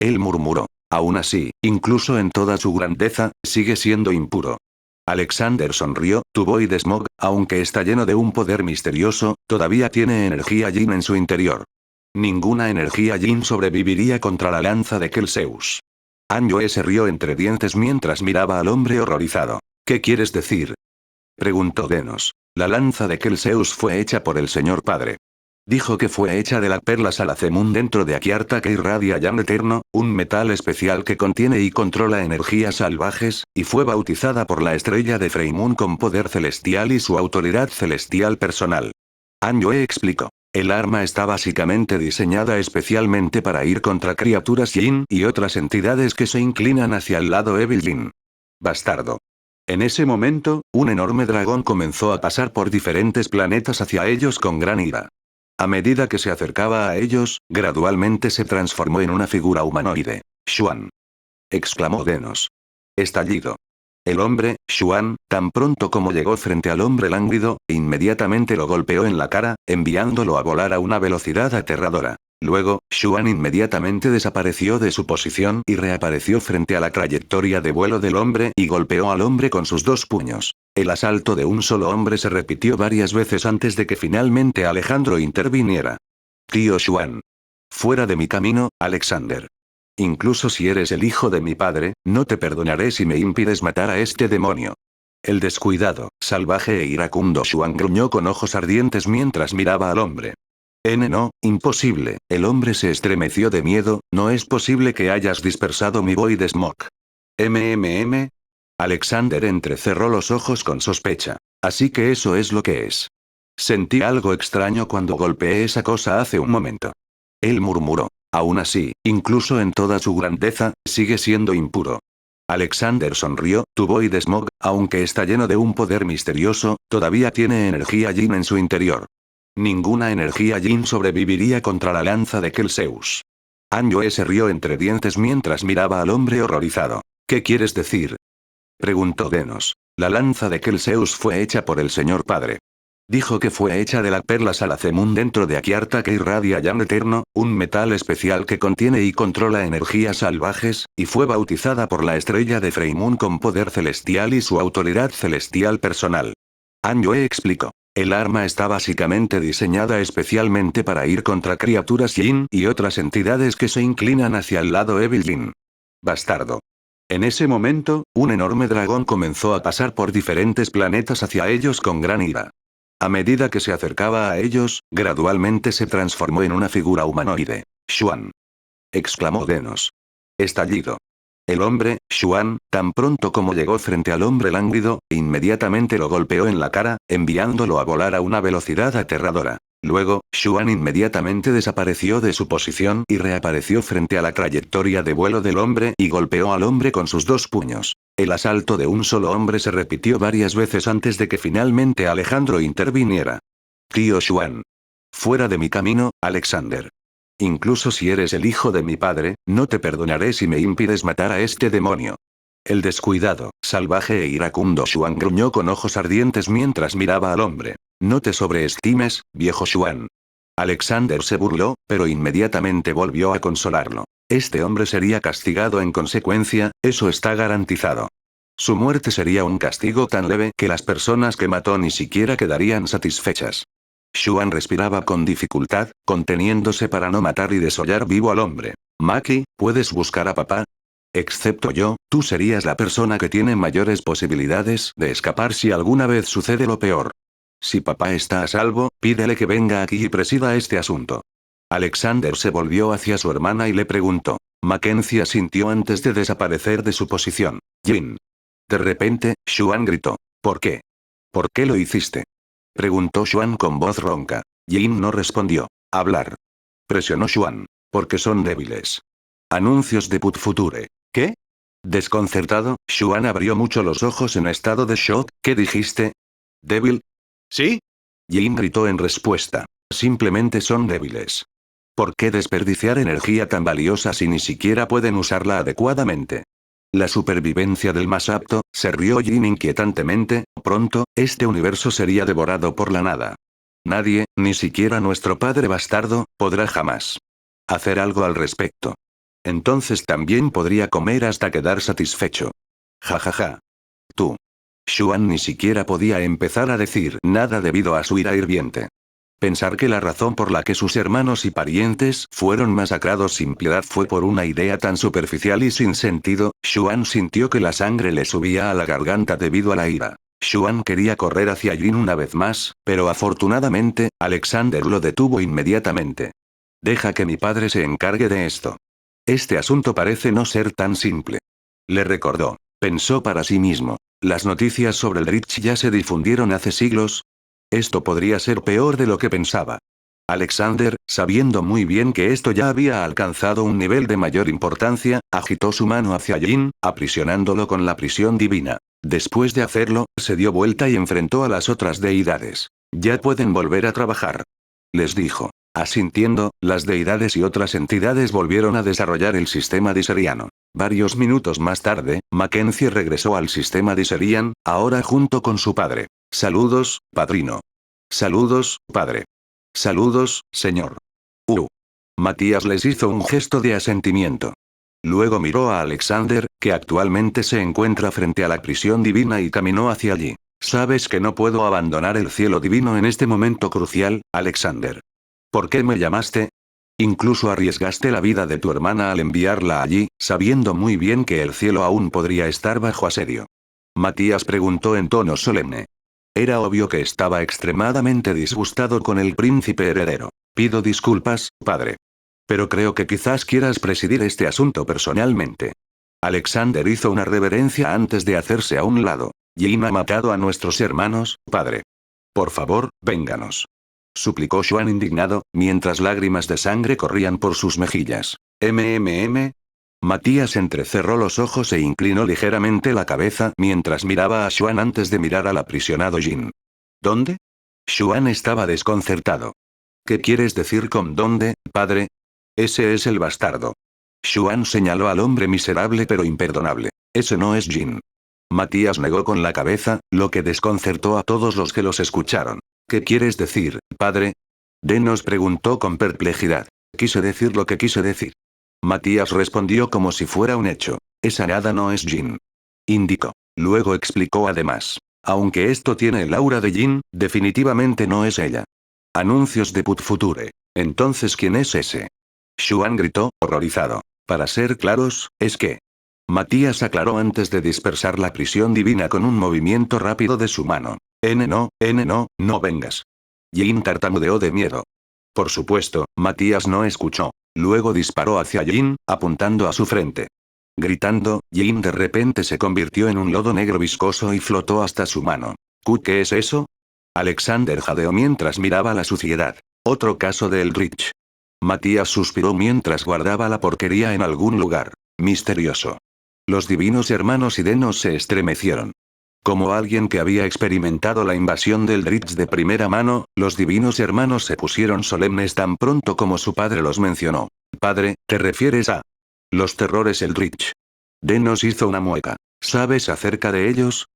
Él murmuró. Aún así, incluso en toda su grandeza, sigue siendo impuro. Alexander sonrió, tu Void Smog, aunque está lleno de un poder misterioso, todavía tiene energía Yin en su interior. Ninguna energía Yin sobreviviría contra la lanza de Celseus. Anjoe se rió entre dientes mientras miraba al hombre horrorizado. ¿Qué quieres decir? Preguntó Denos. La lanza de Celseus fue hecha por el señor padre. Dijo que fue hecha de la perla Salacemun dentro de Akiarta que irradia Yan Eterno, un metal especial que contiene y controla energías salvajes, y fue bautizada por la estrella de Freimun con poder celestial y su autoridad celestial personal. Anjoe explicó. El arma está básicamente diseñada especialmente para ir contra criaturas Yin y otras entidades que se inclinan hacia el lado Evil Yin. Bastardo. En ese momento, un enorme dragón comenzó a pasar por diferentes planetas hacia ellos con gran ira. A medida que se acercaba a ellos, gradualmente se transformó en una figura humanoide. Xuan. Exclamó Denos. Estallido. El hombre, Xuan, tan pronto como llegó frente al hombre lánguido, inmediatamente lo golpeó en la cara, enviándolo a volar a una velocidad aterradora. Luego, Xuan inmediatamente desapareció de su posición y reapareció frente a la trayectoria de vuelo del hombre y golpeó al hombre con sus dos puños. El asalto de un solo hombre se repitió varias veces antes de que finalmente Alejandro interviniera. Tío Xuan. Fuera de mi camino, Alexander. Incluso si eres el hijo de mi padre, no te perdonaré si me impides matar a este demonio. El descuidado, salvaje e iracundo Xuan gruñó con ojos ardientes mientras miraba al hombre. No, imposible, el hombre se estremeció de miedo, no es posible que hayas dispersado mi Void Smoke. Alexander entrecerró los ojos con sospecha. Así que eso es lo que es. Sentí algo extraño cuando golpeé esa cosa hace un momento. Él murmuró. Aún así, incluso en toda su grandeza, sigue siendo impuro. Alexander sonrió, tu Void Smog, aunque está lleno de un poder misterioso, todavía tiene energía Yin en su interior. Ninguna energía Yin sobreviviría contra la lanza de Kelseus. Anyue se rió entre dientes mientras miraba al hombre horrorizado. ¿Qué quieres decir? Preguntó Denos. La lanza de Kelseus fue hecha por el señor padre. Dijo que fue hecha de la perla Salacemun dentro de Akiarta que irradia Yan Eterno, un metal especial que contiene y controla energías salvajes, y fue bautizada por la estrella de Freimun con poder celestial y su autoridad celestial personal. Anyue explicó. El arma está básicamente diseñada especialmente para ir contra criaturas Yin y otras entidades que se inclinan hacia el lado Evil Yin. Bastardo. En ese momento, un enorme dragón comenzó a pasar por diferentes planetas hacia ellos con gran ira. A medida que se acercaba a ellos, gradualmente se transformó en una figura humanoide. Xuan. Exclamó Denos. Estallido. El hombre, Xuan, tan pronto como llegó frente al hombre lánguido, inmediatamente lo golpeó en la cara, enviándolo a volar a una velocidad aterradora. Luego, Xuan inmediatamente desapareció de su posición y reapareció frente a la trayectoria de vuelo del hombre y golpeó al hombre con sus dos puños. El asalto de un solo hombre se repitió varias veces antes de que finalmente Alejandro interviniera. Tío Xuan. Fuera de mi camino, Alexander. Incluso si eres el hijo de mi padre, no te perdonaré si me impides matar a este demonio. El descuidado, salvaje e iracundo Xuan gruñó con ojos ardientes mientras miraba al hombre. No te sobreestimes, viejo Xuan. Alexander se burló, pero inmediatamente volvió a consolarlo. Este hombre sería castigado en consecuencia, eso está garantizado. Su muerte sería un castigo tan leve que las personas que mató ni siquiera quedarían satisfechas. Xuan respiraba con dificultad, conteniéndose para no matar y desollar vivo al hombre. Maki, ¿puedes buscar a papá? Excepto yo, tú serías la persona que tiene mayores posibilidades de escapar si alguna vez sucede lo peor. Si papá está a salvo, pídele que venga aquí y presida este asunto. Alexander se volvió hacia su hermana y le preguntó. Mackenzie asintió antes de desaparecer de su posición. Jin. De repente, Xuan gritó. ¿Por qué? ¿Por qué lo hiciste? Preguntó Xuan con voz ronca. Jin no respondió. Hablar. Presionó Xuan. Porque son débiles. Anuncios de Put Future. ¿Qué? Desconcertado, Xuan abrió mucho los ojos en estado de shock. ¿Qué dijiste? ¿Débil? ¿Sí? Jin gritó en respuesta. Simplemente son débiles. ¿Por qué desperdiciar energía tan valiosa si ni siquiera pueden usarla adecuadamente? La supervivencia del más apto, se rió Jin inquietantemente, pronto, este universo sería devorado por la nada. Nadie, ni siquiera nuestro padre bastardo, podrá jamás hacer algo al respecto. Entonces también podría comer hasta quedar satisfecho. Jajaja. Tú. Xuan ni siquiera podía empezar a decir nada debido a su ira hirviente. Pensar que la razón por la que sus hermanos y parientes fueron masacrados sin piedad fue por una idea tan superficial y sin sentido, Xuan sintió que la sangre le subía a la garganta debido a la ira. Xuan quería correr hacia Jin una vez más, pero afortunadamente, Alexander lo detuvo inmediatamente. Deja que mi padre se encargue de esto. Este asunto parece no ser tan simple. Le recordó. Pensó para sí mismo. Las noticias sobre el Rich ya se difundieron hace siglos. Esto podría ser peor de lo que pensaba. Alexander, sabiendo muy bien que esto ya había alcanzado un nivel de mayor importancia, agitó su mano hacia Jin, aprisionándolo con la prisión divina. Después de hacerlo, se dio vuelta y enfrentó a las otras deidades. Ya pueden volver a trabajar. Les dijo. Asintiendo, las deidades y otras entidades volvieron a desarrollar el sistema diseriano. Varios minutos más tarde, Mackenzie regresó al sistema diserian, ahora junto con su padre. Saludos, padrino. Saludos, padre. Saludos, señor. Matías les hizo un gesto de asentimiento. Luego miró a Alexander, que actualmente se encuentra frente a la prisión divina y caminó hacia allí. Sabes que no puedo abandonar el cielo divino en este momento crucial, Alexander. ¿Por qué me llamaste? Incluso arriesgaste la vida de tu hermana al enviarla allí, sabiendo muy bien que el cielo aún podría estar bajo asedio. Matías preguntó en tono solemne. Era obvio que estaba extremadamente disgustado con el príncipe heredero. Pido disculpas, padre. Pero creo que quizás quieras presidir este asunto personalmente. Alexander hizo una reverencia antes de hacerse a un lado. Jin ha matado a nuestros hermanos, padre. Por favor, vénganos. Suplicó Xuan indignado, mientras lágrimas de sangre corrían por sus mejillas. Matías entrecerró los ojos e inclinó ligeramente la cabeza mientras miraba a Xuan antes de mirar al aprisionado Jin. ¿Dónde? Xuan estaba desconcertado. ¿Qué quieres decir con dónde, padre? Ese es el bastardo. Xuan señaló al hombre miserable pero imperdonable. Ese no es Jin. Matías negó con la cabeza, lo que desconcertó a todos los que los escucharon. ¿Qué quieres decir, padre? Denos preguntó con perplejidad. Quise decir lo que quise decir. Matías respondió como si fuera un hecho. Esa nada no es Jin. Indicó. Luego explicó además. Aunque esto tiene el aura de Jin, definitivamente no es ella. Anuncios de Put Future. Entonces, ¿quién es ese? Xuan gritó, horrorizado. Para ser claros, es que... Matías aclaró antes de dispersar la prisión divina con un movimiento rápido de su mano. No, no vengas. Jin tartamudeó de miedo. Por supuesto, Matías no escuchó. Luego disparó hacia Jin, apuntando a su frente. Gritando, Jin de repente se convirtió en un lodo negro viscoso y flotó hasta su mano. ¿Qué es eso? Alexander jadeó mientras miraba la suciedad. Otro caso de Eldritch. Matías suspiró mientras guardaba la porquería en algún lugar. Misterioso. Los divinos hermanos Denos se estremecieron. Como alguien que había experimentado la invasión del Eldritch de primera mano, los divinos hermanos se pusieron solemnes tan pronto como su padre los mencionó. Padre, ¿te refieres a los terrores Eldritch? Denos hizo una mueca. ¿Sabes acerca de ellos?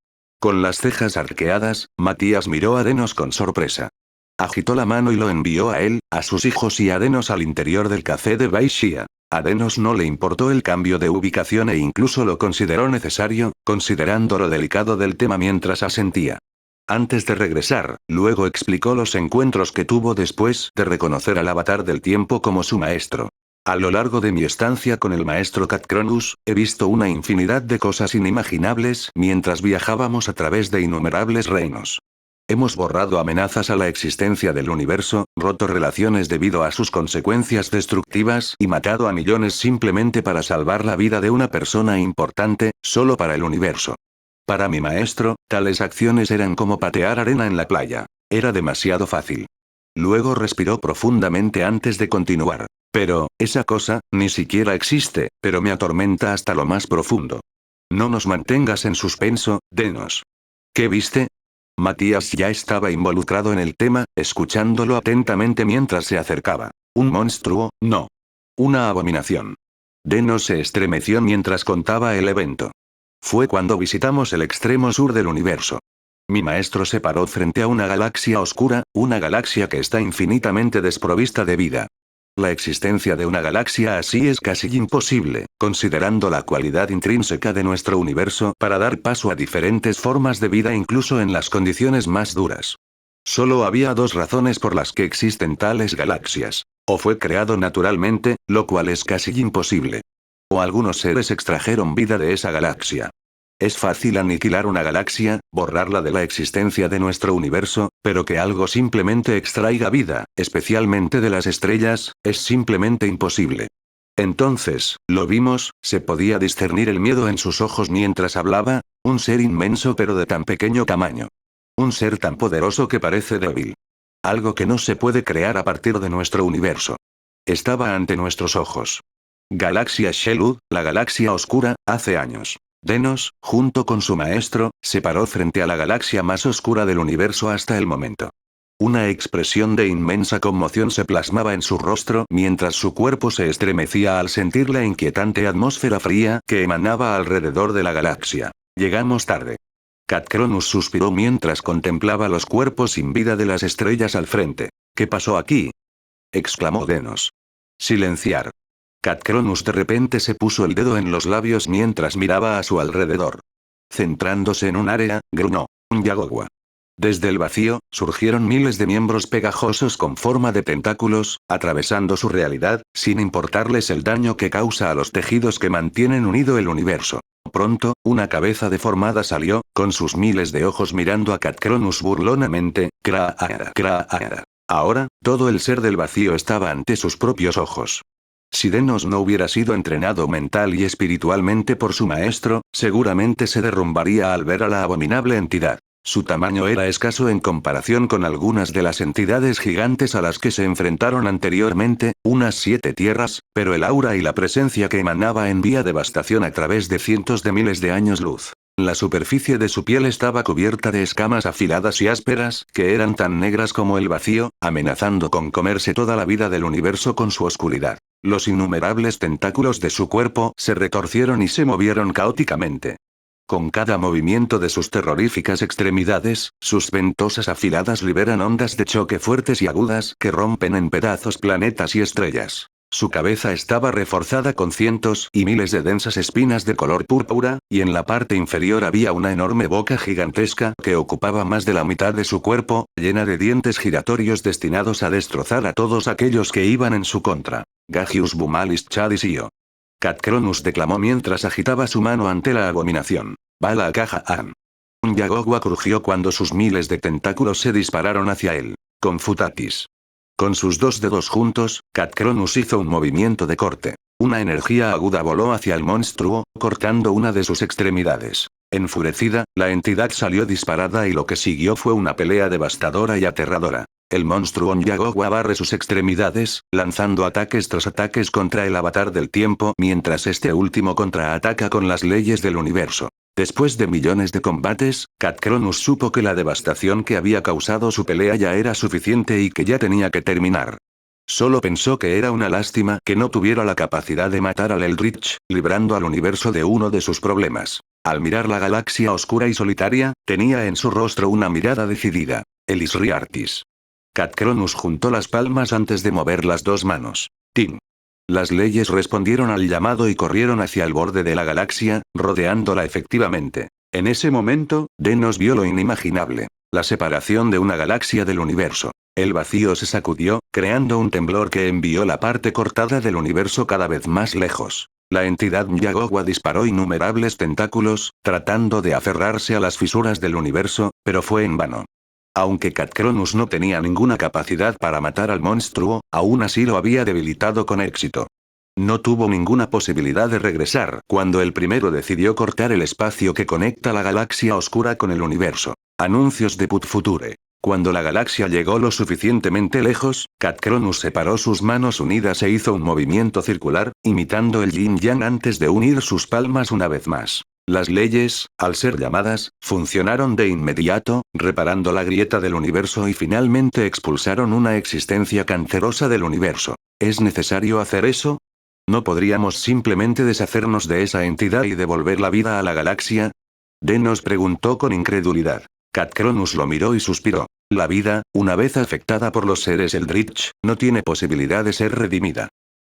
Con las cejas arqueadas, Matías miró a Denos con sorpresa. Agitó la mano y lo envió a él, a sus hijos y a Denos al interior del café de Baishia. A Denos no le importó el cambio de ubicación e incluso lo consideró necesario, considerando lo delicado del tema mientras asentía. Antes de regresar, luego explicó los encuentros que tuvo después de reconocer al avatar del tiempo como su maestro. A lo largo de mi estancia con el maestro Cat Cronus, he visto una infinidad de cosas inimaginables mientras viajábamos a través de innumerables reinos. Hemos borrado amenazas a la existencia del universo, roto relaciones debido a sus consecuencias destructivas y matado a millones simplemente para salvar la vida de una persona importante, solo para el universo. Para mi maestro, tales acciones eran como patear arena en la playa. Era demasiado fácil. Luego respiró profundamente antes de continuar. Pero, esa cosa, ni siquiera existe, pero me atormenta hasta lo más profundo. No nos mantengas en suspenso, Denos. ¿Qué viste? Matías ya estaba involucrado en el tema, escuchándolo atentamente mientras se acercaba. ¿Un monstruo? No. Una abominación. Denos se estremeció mientras contaba el evento. Fue cuando visitamos el extremo sur del universo. Mi maestro se paró frente a una galaxia oscura, una galaxia que está infinitamente desprovista de vida. La existencia de una galaxia así es casi imposible, considerando la cualidad intrínseca de nuestro universo para dar paso a diferentes formas de vida incluso en las condiciones más duras. Solo había dos razones por las que existen tales galaxias. O fue creado naturalmente, lo cual es casi imposible. O algunos seres extrajeron vida de esa galaxia. Es fácil aniquilar una galaxia, borrarla de la existencia de nuestro universo, pero que algo simplemente extraiga vida, especialmente de las estrellas, es simplemente imposible. Entonces, lo vimos, se podía discernir el miedo en sus ojos mientras hablaba, un ser inmenso pero de tan pequeño tamaño. Un ser tan poderoso que parece débil. Algo que no se puede crear a partir de nuestro universo. Estaba ante nuestros ojos. Galaxia Shelud, la galaxia oscura, hace años. Denos, junto con su maestro, se paró frente a la galaxia más oscura del universo hasta el momento. Una expresión de inmensa conmoción se plasmaba en su rostro mientras su cuerpo se estremecía al sentir la inquietante atmósfera fría que emanaba alrededor de la galaxia. Llegamos tarde. Cat Cronus suspiró mientras contemplaba los cuerpos sin vida de las estrellas al frente. ¿Qué pasó aquí? Exclamó Denos. Silenciar. Cat Cronus de repente se puso el dedo en los labios mientras miraba a su alrededor. Centrándose en un área, gruñó. Un Yagogua. Desde el vacío, surgieron miles de miembros pegajosos con forma de tentáculos, atravesando su realidad, sin importarles el daño que causa a los tejidos que mantienen unido el universo. Pronto, una cabeza deformada salió, con sus miles de ojos mirando a Cat Cronus burlonamente. Ahora, todo el ser del vacío estaba ante sus propios ojos. Si Denos no hubiera sido entrenado mental y espiritualmente por su maestro, seguramente se derrumbaría al ver a la abominable entidad. Su tamaño era escaso en comparación con algunas de las entidades gigantes a las que se enfrentaron anteriormente, unas 7 tierras, pero el aura y la presencia que emanaba envía devastación a través de cientos de miles de años luz. La superficie de su piel estaba cubierta de escamas afiladas y ásperas, que eran tan negras como el vacío, amenazando con comerse toda la vida del universo con su oscuridad. Los innumerables tentáculos de su cuerpo se retorcieron y se movieron caóticamente. Con cada movimiento de sus terroríficas extremidades, sus ventosas afiladas liberan ondas de choque fuertes y agudas que rompen en pedazos planetas y estrellas. Su cabeza estaba reforzada con cientos y miles de densas espinas de color púrpura, y en la parte inferior había una enorme boca gigantesca que ocupaba más de la mitad de su cuerpo, llena de dientes giratorios destinados a destrozar a todos aquellos que iban en su contra. Gagius Bumalis Chadis Io. Cat Cronus declamó mientras agitaba su mano ante la abominación. Bala Caja An. Un Yagogwa crujió cuando sus miles de tentáculos se dispararon hacia él. Confutatis. Con sus dos dedos juntos, Cat Cronus hizo un movimiento de corte. Una energía aguda voló hacia el monstruo, cortando una de sus extremidades. Enfurecida, la entidad salió disparada y lo que siguió fue una pelea devastadora y aterradora. El monstruo Nyagogwa barre sus extremidades, lanzando ataques tras ataques contra el avatar del tiempo mientras este último contraataca con las leyes del universo. Después de millones de combates, Cat Cronus supo que la devastación que había causado su pelea ya era suficiente y que ya tenía que terminar. Solo pensó que era una lástima que no tuviera la capacidad de matar al Eldritch, librando al universo de uno de sus problemas. Al mirar la galaxia oscura y solitaria, tenía en su rostro una mirada decidida. Elis Riartis. Cat Cronus juntó las palmas antes de mover las dos manos. ¡Ting! Las leyes respondieron al llamado y corrieron hacia el borde de la galaxia, rodeándola efectivamente. En ese momento, Denos vio lo inimaginable. La separación de una galaxia del universo. El vacío se sacudió, creando un temblor que envió la parte cortada del universo cada vez más lejos. La entidad Nyagogwa disparó innumerables tentáculos, tratando de aferrarse a las fisuras del universo, pero fue en vano. Aunque Cat Cronus no tenía ninguna capacidad para matar al monstruo, aún así lo había debilitado con éxito. No tuvo ninguna posibilidad de regresar cuando el primero decidió cortar el espacio que conecta la galaxia oscura con el universo. Anuncios de Put Future. Cuando la galaxia llegó lo suficientemente lejos, Cat Cronus separó sus manos unidas e hizo un movimiento circular, imitando el yin-yang antes de unir sus palmas una vez más. Las leyes, al ser llamadas, funcionaron de inmediato, reparando la grieta del universo y finalmente expulsaron una existencia cancerosa del universo. ¿Es necesario hacer eso? ¿No podríamos simplemente deshacernos de esa entidad y devolver la vida a la galaxia? Denos preguntó con incredulidad. Cat Cronus lo miró y suspiró. La vida, una vez afectada por los seres Eldritch, no tiene posibilidad de ser redimida.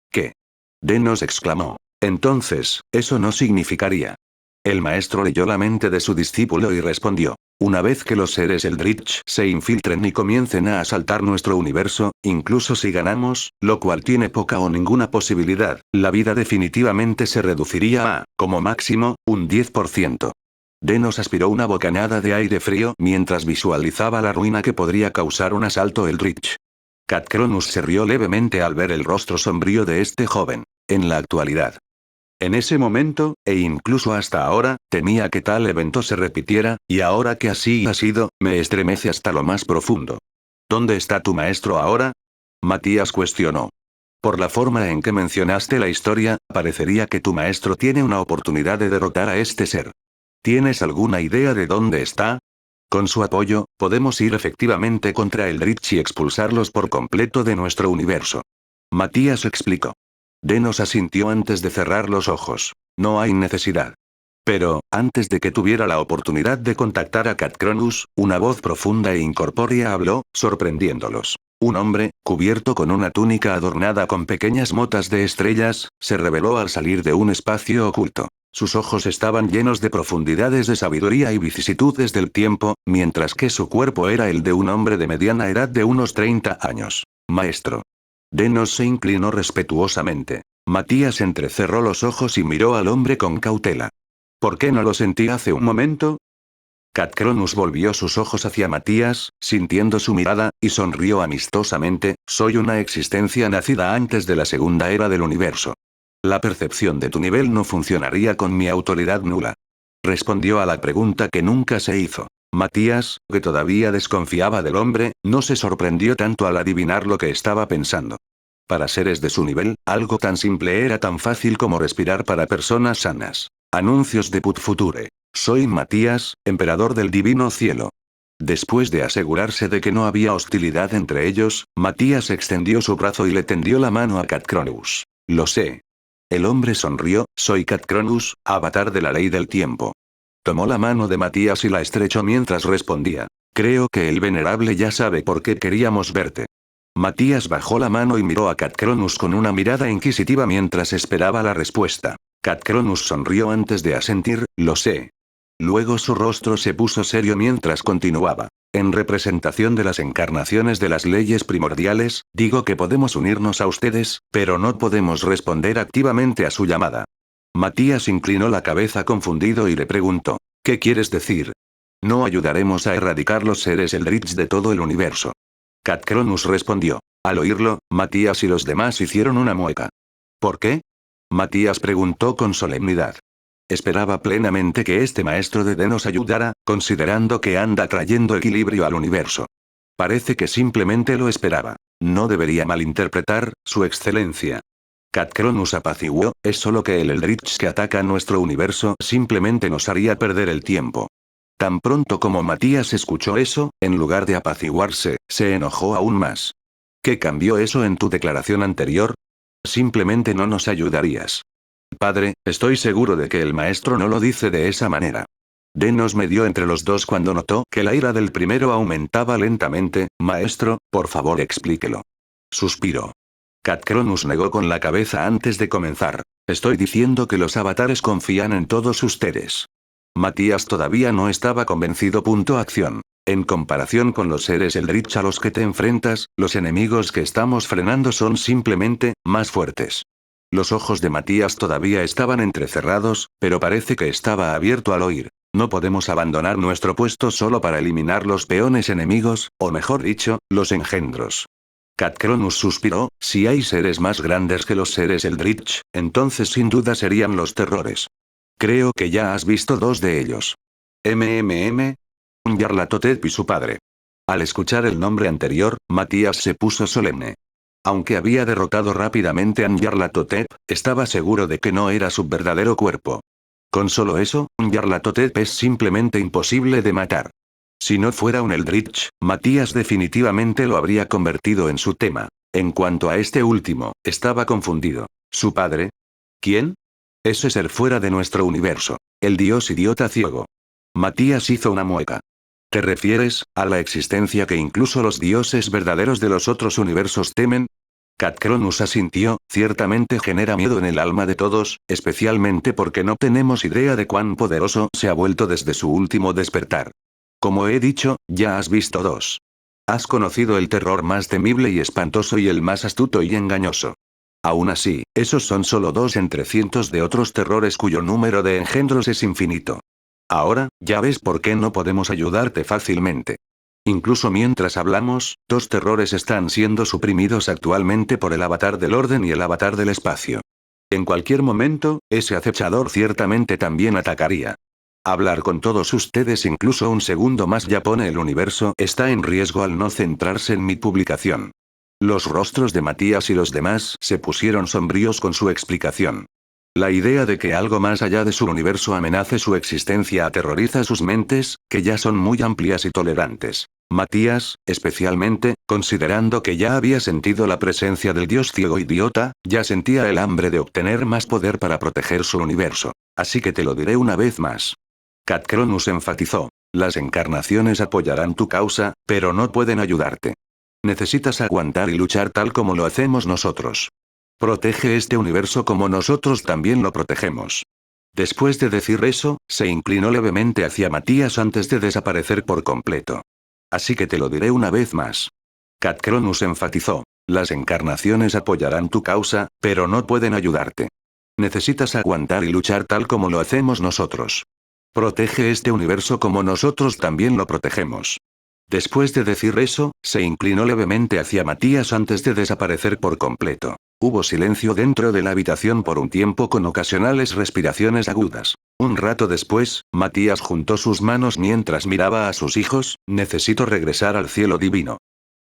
¿Qué? Denos exclamó. Entonces, eso no significaría. El maestro leyó la mente de su discípulo y respondió. Una vez que los seres Eldritch se infiltren y comiencen a asaltar nuestro universo, incluso si ganamos, lo cual tiene poca o ninguna posibilidad, la vida definitivamente se reduciría a, como máximo, un 10%. Denos aspiró una bocanada de aire frío mientras visualizaba la ruina que podría causar un asalto Eldritch. Cat Cronus se rió levemente al ver el rostro sombrío de este joven. En la actualidad. En ese momento, e incluso hasta ahora, temía que tal evento se repitiera, y ahora que así ha sido, me estremece hasta lo más profundo. ¿Dónde está tu maestro ahora? Matías cuestionó. Por la forma en que mencionaste la historia, parecería que tu maestro tiene una oportunidad de derrotar a este ser. ¿Tienes alguna idea de dónde está? Con su apoyo, podemos ir efectivamente contra Eldritch y expulsarlos por completo de nuestro universo. Matías explicó. Denos asintió antes de cerrar los ojos. No hay necesidad. Pero, antes de que tuviera la oportunidad de contactar a Cat Cronus, una voz profunda e incorpórea habló, sorprendiéndolos. Un hombre, cubierto con una túnica adornada con pequeñas motas de estrellas, se reveló al salir de un espacio oculto. Sus ojos estaban llenos de profundidades de sabiduría y vicisitudes del tiempo, mientras que su cuerpo era el de un hombre de mediana edad de unos 30 años. Maestro. Denos se inclinó respetuosamente. Matías entrecerró los ojos y miró al hombre con cautela. ¿Por qué no lo sentí hace un momento? Cat Cronus volvió sus ojos hacia Matías, sintiendo su mirada, y sonrió amistosamente. Soy una existencia nacida antes de la segunda era del universo. La percepción de tu nivel no funcionaría con mi autoridad nula. Respondió a la pregunta que nunca se hizo. Matías, que todavía desconfiaba del hombre, no se sorprendió tanto al adivinar lo que estaba pensando. Para seres de su nivel, algo tan simple era tan fácil como respirar para personas sanas. Anuncios de Put Future. Soy Matías, emperador del divino cielo. Después de asegurarse de que no había hostilidad entre ellos, Matías extendió su brazo y le tendió la mano a Cat Cronus. Lo sé. El hombre sonrió, soy Cat Cronus, avatar de la ley del tiempo. Tomó la mano de Matías y la estrechó mientras respondía. Creo que el venerable ya sabe por qué queríamos verte. Matías bajó la mano y miró a Cat Cronus con una mirada inquisitiva mientras esperaba la respuesta. Cat Cronus sonrió antes de asentir, lo sé. Luego su rostro se puso serio mientras continuaba. En representación de las encarnaciones de las leyes primordiales, digo que podemos unirnos a ustedes, pero no podemos responder activamente a su llamada. Matías inclinó la cabeza confundido y le preguntó, ¿qué quieres decir? No ayudaremos a erradicar los seres Eldritch de todo el universo. Cat Cronus respondió. Al oírlo, Matías y los demás hicieron una mueca. ¿Por qué? Matías preguntó con solemnidad. Esperaba plenamente que este maestro de D nos ayudara, considerando que anda trayendo equilibrio al universo. Parece que simplemente lo esperaba. No debería malinterpretar, su excelencia. Cat Cronus apaciguó, es solo que el Eldritch que ataca nuestro universo simplemente nos haría perder el tiempo. Tan pronto como Matías escuchó eso, en lugar de apaciguarse, se enojó aún más. ¿Qué cambió eso en tu declaración anterior? Simplemente no nos ayudarías. Padre, estoy seguro de que el maestro no lo dice de esa manera. D nos medió entre los dos cuando notó que la ira del primero aumentaba lentamente. Maestro, por favor explíquelo. Suspiró. Cat Cronus negó con la cabeza antes de comenzar. Estoy diciendo que los avatares confían en todos ustedes. Matías todavía no estaba convencido. Acción. En comparación con los seres Eldritch a los que te enfrentas, los enemigos que estamos frenando son simplemente más fuertes. Los ojos de Matías todavía estaban entrecerrados, pero parece que estaba abierto al oír. No podemos abandonar nuestro puesto solo para eliminar los peones enemigos, o mejor dicho, los engendros. Cat Cronus suspiró, si hay seres más grandes que los seres Eldritch, entonces sin duda serían los terrores. Creo que ya has visto dos de ellos. Nyarlathotep y su padre. Al escuchar el nombre anterior, Matías se puso solemne. Aunque había derrotado rápidamente a Nyarlathotep, estaba seguro de que no era su verdadero cuerpo. Con solo eso, Nyarlathotep es simplemente imposible de matar. Si no fuera un Eldritch, Matías definitivamente lo habría convertido en su tema. En cuanto a este último, estaba confundido. ¿Su padre? ¿Quién? Ese ser fuera de nuestro universo. El dios idiota ciego. Matías hizo una mueca. ¿Te refieres a la existencia que incluso los dioses verdaderos de los otros universos temen? Cat Cronus asintió, ciertamente genera miedo en el alma de todos, especialmente porque no tenemos idea de cuán poderoso se ha vuelto desde su último despertar. Como he dicho, ya has visto dos. Has conocido el terror más temible y espantoso y el más astuto y engañoso. Aún así, esos son solo dos entre cientos de otros terrores cuyo número de engendros es infinito. Ahora, ya ves por qué no podemos ayudarte fácilmente. Incluso mientras hablamos, dos terrores están siendo suprimidos actualmente por el avatar del orden y el avatar del espacio. En cualquier momento, ese acechador ciertamente también atacaría. Hablar con todos ustedes incluso un segundo más ya pone el universo está en riesgo al no centrarse en mi publicación. Los rostros de Matías y los demás se pusieron sombríos con su explicación. La idea de que algo más allá de su universo amenace su existencia aterroriza sus mentes, que ya son muy amplias y tolerantes. Matías, especialmente, considerando que ya había sentido la presencia del dios ciego idiota, ya sentía el hambre de obtener más poder para proteger su universo. Así que te lo diré una vez más. Cat Cronus enfatizó. Las encarnaciones apoyarán tu causa, pero no pueden ayudarte. Necesitas aguantar y luchar tal como lo hacemos nosotros. Protege este universo como nosotros también lo protegemos. Después de decir eso, se inclinó levemente hacia Matías antes de desaparecer por completo. Así que te lo diré una vez más. Cat Cronus enfatizó. Las encarnaciones apoyarán tu causa, pero no pueden ayudarte. Necesitas aguantar y luchar tal como lo hacemos nosotros. Protege este universo como nosotros también lo protegemos. Después de decir eso, se inclinó levemente hacia Matías antes de desaparecer por completo. Hubo silencio dentro de la habitación por un tiempo con ocasionales respiraciones agudas. Un rato después, Matías juntó sus manos mientras miraba a sus hijos, necesito regresar al cielo divino.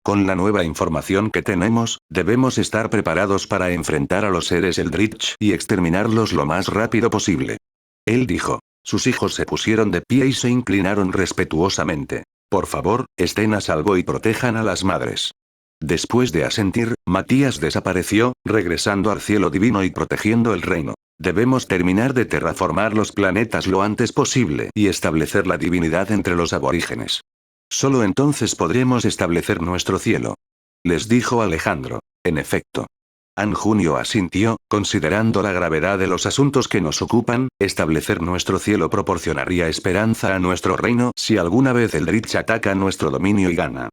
Con la nueva información que tenemos, debemos estar preparados para enfrentar a los seres Eldritch y exterminarlos lo más rápido posible. Él dijo. Sus hijos se pusieron de pie y se inclinaron respetuosamente. Por favor, estén a salvo y protejan a las madres. Después de asentir, Matías desapareció, regresando al cielo divino y protegiendo el reino. Debemos terminar de terraformar los planetas lo antes posible y establecer la divinidad entre los aborígenes. Solo entonces podremos establecer nuestro cielo. Les dijo Alejandro. En efecto. Anjunio asintió, considerando la gravedad de los asuntos que nos ocupan, establecer nuestro cielo proporcionaría esperanza a nuestro reino si alguna vez el Dritch ataca nuestro dominio y gana.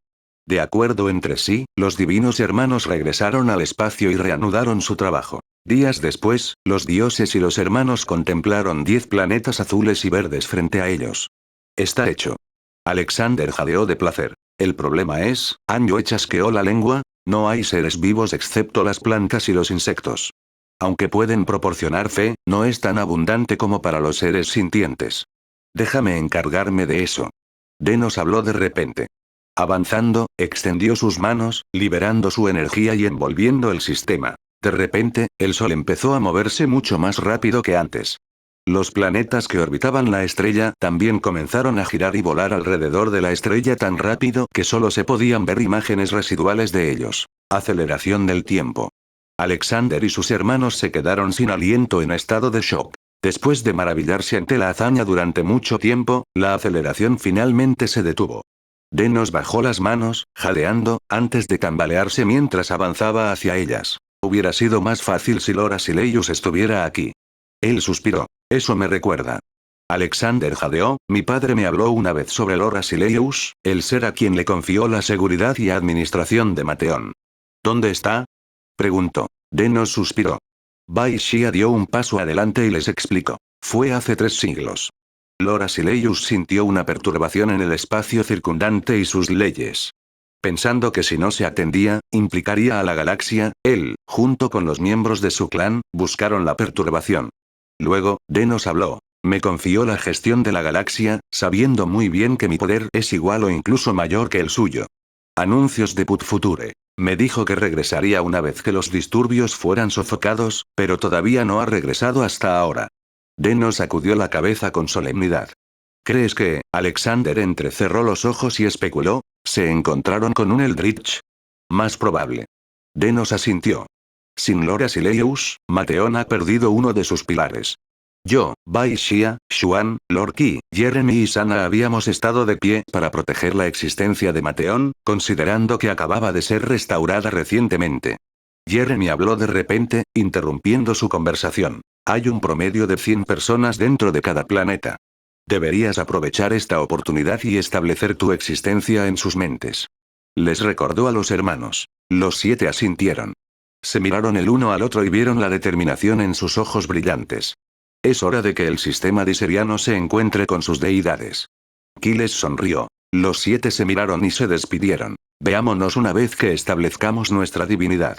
De acuerdo entre sí, los divinos hermanos regresaron al espacio y reanudaron su trabajo. Días después, los dioses y los hermanos contemplaron 10 planetas azules y verdes frente a ellos. Está hecho. Alexander jadeó de placer. El problema es, Anjo chasqueó la lengua, no hay seres vivos excepto las plantas y los insectos. Aunque pueden proporcionar fe, no es tan abundante como para los seres sintientes. Déjame encargarme de eso. Denos habló de repente. Avanzando, extendió sus manos, liberando su energía y envolviendo el sistema. De repente, el Sol empezó a moverse mucho más rápido que antes. Los planetas que orbitaban la estrella también comenzaron a girar y volar alrededor de la estrella tan rápido que solo se podían ver imágenes residuales de ellos. Aceleración del tiempo. Alexander y sus hermanos se quedaron sin aliento en estado de shock. Después de maravillarse ante la hazaña durante mucho tiempo, la aceleración finalmente se detuvo. Denos bajó las manos, jadeando, antes de tambalearse mientras avanzaba hacia ellas. Hubiera sido más fácil si Lora Sileius estuviera aquí. Él suspiró. Eso me recuerda. Alexander jadeó, mi padre me habló una vez sobre Lora Sileius, el ser a quien le confió la seguridad y administración de Mateón. ¿Dónde está? Preguntó. Denos suspiró. Bai Xia dio un paso adelante y les explicó. Fue hace 3 siglos. Lora Sileius sintió una perturbación en el espacio circundante y sus leyes. Pensando que si no se atendía, implicaría a la galaxia, él, junto con los miembros de su clan, buscaron la perturbación. Luego, Denos habló. Me confió la gestión de la galaxia, sabiendo muy bien que mi poder es igual o incluso mayor que el suyo. Anuncios de Put Future. Me dijo que regresaría una vez que los disturbios fueran sofocados, pero todavía no ha regresado hasta ahora. Denos sacudió la cabeza con solemnidad. ¿Crees que, Alexander entrecerró los ojos y especuló, se encontraron con un Eldritch? Más probable. Denos asintió. Sin Lora Sileius, Mateón ha perdido uno de sus pilares. Yo, Bai Xia, Xuan, Lord Qi, Jeremy y Sana habíamos estado de pie para proteger la existencia de Mateón, considerando que acababa de ser restaurada recientemente. Jeremy habló de repente, interrumpiendo su conversación. Hay un promedio de 100 personas dentro de cada planeta. Deberías aprovechar esta oportunidad y establecer tu existencia en sus mentes. Les recordó a los hermanos. Los 7 asintieron. Se miraron el uno al otro y vieron la determinación en sus ojos brillantes. Es hora de que el sistema diseriano se encuentre con sus deidades. Qi les sonrió. Los 7 se miraron y se despidieron. Veámonos una vez que establezcamos nuestra divinidad.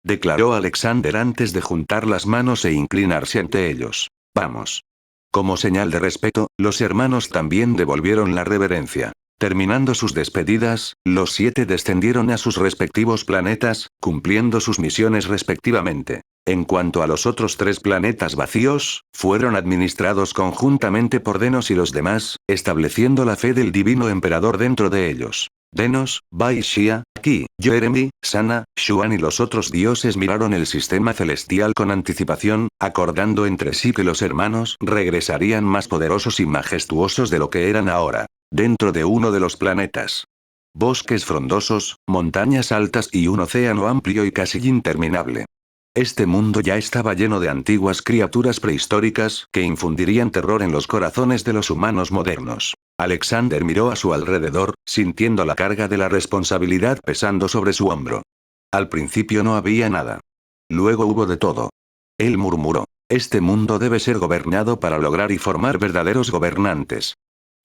Declaró Alexander antes de juntar las manos e inclinarse ante ellos. Vamos. Como señal de respeto, los hermanos también devolvieron la reverencia. Terminando sus despedidas, los 7 descendieron a sus respectivos planetas, cumpliendo sus misiones respectivamente. En cuanto a los otros 3 planetas vacíos, fueron administrados conjuntamente por Denos y los demás, estableciendo la fe del divino emperador dentro de ellos. Denos, Bai Xia, Qi, Jeremy, Sana, Xuan y los otros dioses miraron el sistema celestial con anticipación, acordando entre sí que los hermanos regresarían más poderosos y majestuosos de lo que eran ahora. Dentro de uno de los planetas. Bosques frondosos, montañas altas y un océano amplio y casi interminable. Este mundo ya estaba lleno de antiguas criaturas prehistóricas que infundirían terror en los corazones de los humanos modernos. Alexander miró a su alrededor, sintiendo la carga de la responsabilidad pesando sobre su hombro. Al principio no había nada. Luego hubo de todo. Él murmuró. Este mundo debe ser gobernado para lograr y formar verdaderos gobernantes.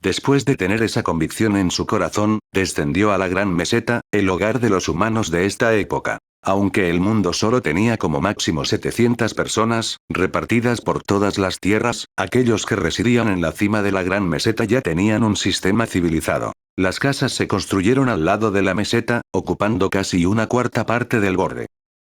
Después de tener esa convicción en su corazón, descendió a la Gran Meseta, el hogar de los humanos de esta época. Aunque el mundo solo tenía como máximo 700 personas, repartidas por todas las tierras, aquellos que residían en la cima de la Gran Meseta ya tenían un sistema civilizado. Las casas se construyeron al lado de la meseta, ocupando casi una cuarta parte del borde.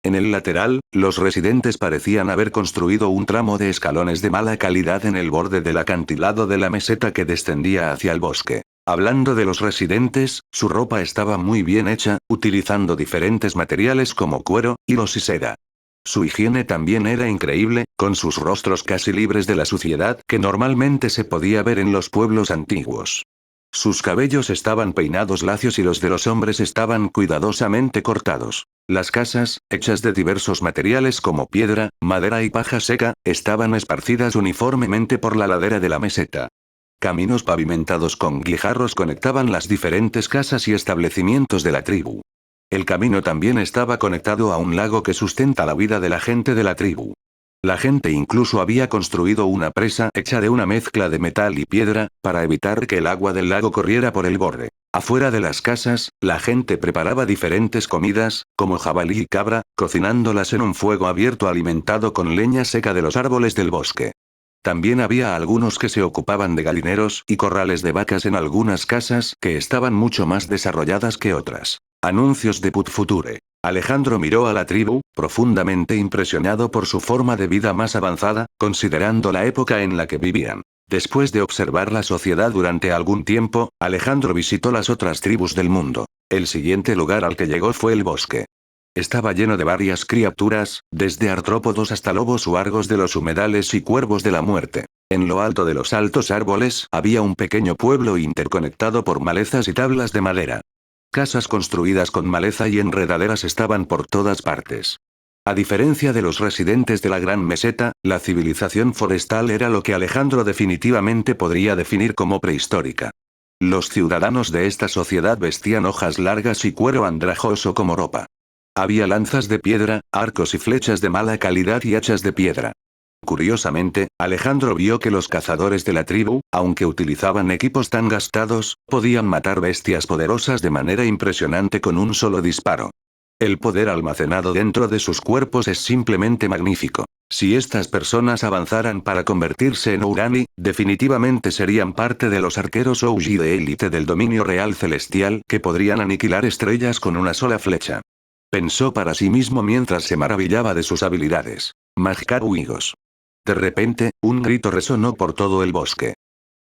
En el lateral, los residentes parecían haber construido un tramo de escalones de mala calidad en el borde del acantilado de la meseta que descendía hacia el bosque. Hablando de los residentes, su ropa estaba muy bien hecha, utilizando diferentes materiales como cuero, hilos y seda. Su higiene también era increíble, con sus rostros casi libres de la suciedad que normalmente se podía ver en los pueblos antiguos. Sus cabellos estaban peinados lacios y los de los hombres estaban cuidadosamente cortados. Las casas, hechas de diversos materiales como piedra, madera y paja seca, estaban esparcidas uniformemente por la ladera de la meseta. Caminos pavimentados con guijarros conectaban las diferentes casas y establecimientos de la tribu. El camino también estaba conectado a un lago que sustenta la vida de la gente de la tribu. La gente incluso había construido una presa hecha de una mezcla de metal y piedra, para evitar que el agua del lago corriera por el borde. Afuera de las casas, la gente preparaba diferentes comidas, como jabalí y cabra, cocinándolas en un fuego abierto alimentado con leña seca de los árboles del bosque. También había algunos que se ocupaban de galineros y corrales de vacas en algunas casas que estaban mucho más desarrolladas que otras. Anuncios de Put Future. Alejandro miró a la tribu, profundamente impresionado por su forma de vida más avanzada, considerando la época en la que vivían. Después de observar la sociedad durante algún tiempo, Alejandro visitó las otras tribus del mundo. El siguiente lugar al que llegó fue el bosque. Estaba lleno de varias criaturas, desde artrópodos hasta lobos huargos de los humedales y cuervos de la muerte. En lo alto de los altos árboles había un pequeño pueblo interconectado por malezas y tablas de madera. Casas construidas con maleza y enredaderas estaban por todas partes. A diferencia de los residentes de la Gran Meseta, la civilización forestal era lo que Alejandro definitivamente podría definir como prehistórica. Los ciudadanos de esta sociedad vestían hojas largas y cuero andrajoso como ropa. Había lanzas de piedra, arcos y flechas de mala calidad y hachas de piedra. Curiosamente, Alejandro vio que los cazadores de la tribu, aunque utilizaban equipos tan gastados, podían matar bestias poderosas de manera impresionante con un solo disparo. El poder almacenado dentro de sus cuerpos es simplemente magnífico. Si estas personas avanzaran para convertirse en Urani, definitivamente serían parte de los arqueros OG de élite del dominio real celestial que podrían aniquilar estrellas con una sola flecha. Pensó para sí mismo mientras se maravillaba de sus habilidades. Magcaruigos. De repente, un grito resonó por todo el bosque.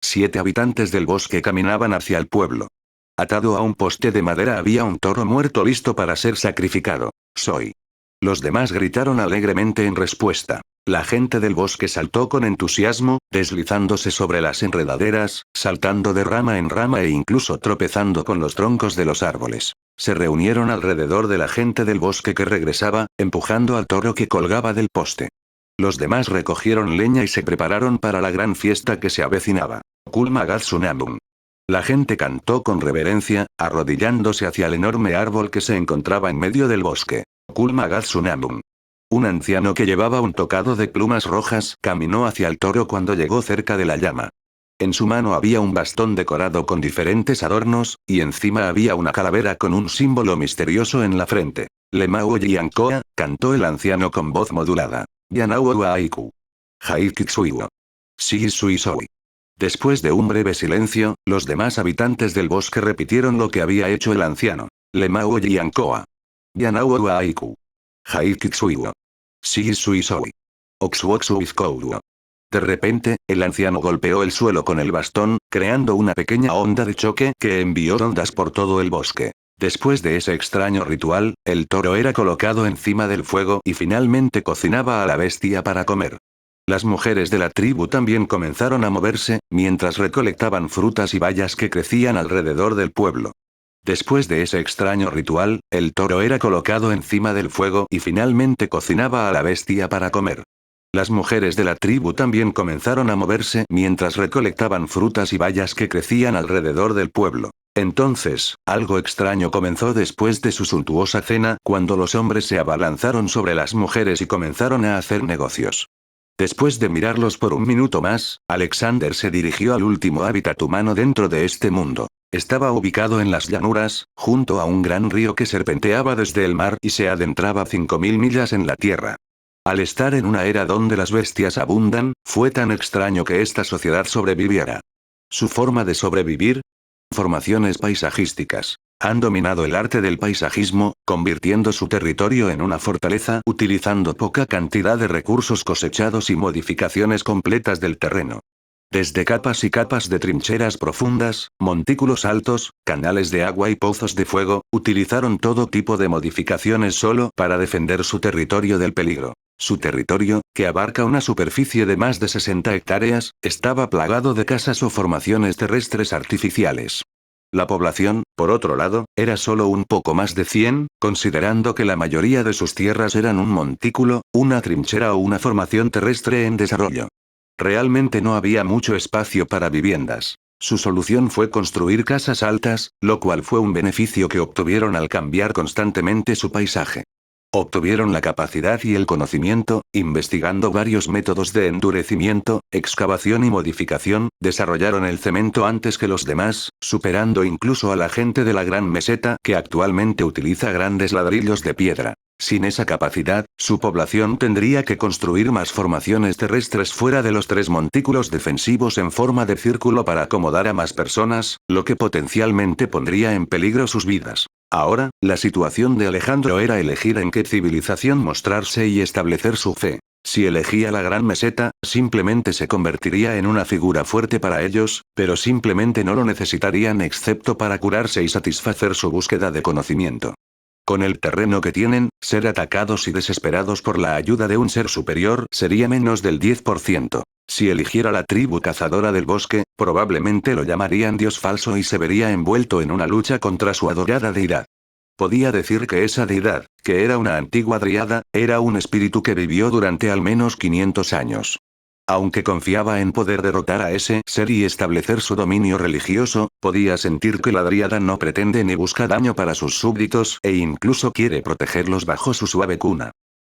7 habitantes del bosque caminaban hacia el pueblo. Atado a un poste de madera había un toro muerto listo para ser sacrificado. Soy. Los demás gritaron alegremente en respuesta. La gente del bosque saltó con entusiasmo, deslizándose sobre las enredaderas, saltando de rama en rama e incluso tropezando con los troncos de los árboles. Se reunieron alrededor de la gente del bosque que regresaba, empujando al toro que colgaba del poste. Los demás recogieron leña y se prepararon para la gran fiesta que se avecinaba. Kulmagatsunambun. La gente cantó con reverencia, arrodillándose hacia el enorme árbol que se encontraba en medio del bosque. Kulmagatsunambun. Un anciano que llevaba un tocado de plumas rojas caminó hacia el toro cuando llegó cerca de la llama. En su mano había un bastón decorado con diferentes adornos, y encima había una calavera con un símbolo misterioso en la frente. Lemao Yankoa, cantó el anciano con voz modulada. Yanao Aiku. Haikitsuiwo. Shisuisoi. Después de un breve silencio, los demás habitantes del bosque repitieron lo que había hecho el anciano. Lemao Yankoa. Yanao Aiku. Haikitsuiwo. Shisuisoi. Oxuoxuizkouwo. De repente, el anciano golpeó el suelo con el bastón, creando una pequeña onda de choque que envió ondas por todo el bosque. Después de ese extraño ritual, el toro era colocado encima del fuego y finalmente cocinaba a la bestia para comer. Las mujeres de la tribu también comenzaron a moverse, mientras recolectaban frutas y bayas que crecían alrededor del pueblo. Después de ese extraño ritual, el toro era colocado encima del fuego y finalmente cocinaba a la bestia para comer. Las mujeres de la tribu también comenzaron a moverse mientras recolectaban frutas y bayas que crecían alrededor del pueblo. Entonces, algo extraño comenzó después de su suntuosa cena, cuando los hombres se abalanzaron sobre las mujeres y comenzaron a hacer negocios. Después de mirarlos por un minuto más, Alexander se dirigió al último hábitat humano dentro de este mundo. Estaba ubicado en las llanuras, junto a un gran río que serpenteaba desde el mar y se adentraba 5000 millas en la tierra. Al estar en una era donde las bestias abundan, fue tan extraño que esta sociedad sobreviviera. Su forma de sobrevivir. Formaciones paisajísticas. Han dominado el arte del paisajismo, convirtiendo su territorio en una fortaleza utilizando poca cantidad de recursos cosechados y modificaciones completas del terreno. Desde capas y capas de trincheras profundas, montículos altos, canales de agua y pozos de fuego, utilizaron todo tipo de modificaciones solo para defender su territorio del peligro. Su territorio, que abarca una superficie de más de 60 hectáreas, estaba plagado de casas o formaciones terrestres artificiales. La población, por otro lado, era solo un poco más de 100, considerando que la mayoría de sus tierras eran un montículo, una trinchera o una formación terrestre en desarrollo. Realmente no había mucho espacio para viviendas. Su solución fue construir casas altas, lo cual fue un beneficio que obtuvieron al cambiar constantemente su paisaje. Obtuvieron la capacidad y el conocimiento, investigando varios métodos de endurecimiento, excavación y modificación, desarrollaron el cemento antes que los demás, superando incluso a la gente de la Gran Meseta que actualmente utiliza grandes ladrillos de piedra. Sin esa capacidad, su población tendría que construir más formaciones terrestres fuera de los 3 montículos defensivos en forma de círculo para acomodar a más personas, lo que potencialmente pondría en peligro sus vidas. Ahora, la situación de Alejandro era elegir en qué civilización mostrarse y establecer su fe. Si elegía la Gran Meseta, simplemente se convertiría en una figura fuerte para ellos, pero simplemente no lo necesitarían excepto para curarse y satisfacer su búsqueda de conocimiento. Con el terreno que tienen, ser atacados y desesperados por la ayuda de un ser superior sería menos del 10%. Si eligiera la tribu cazadora del bosque, probablemente lo llamarían dios falso y se vería envuelto en una lucha contra su adorada deidad. Podía decir que esa deidad, que era una antigua dríada, era un espíritu que vivió durante al menos 500 años. Aunque confiaba en poder derrotar a ese ser y establecer su dominio religioso, podía sentir que la dríada no pretende ni busca daño para sus súbditos e incluso quiere protegerlos bajo su suave cuna.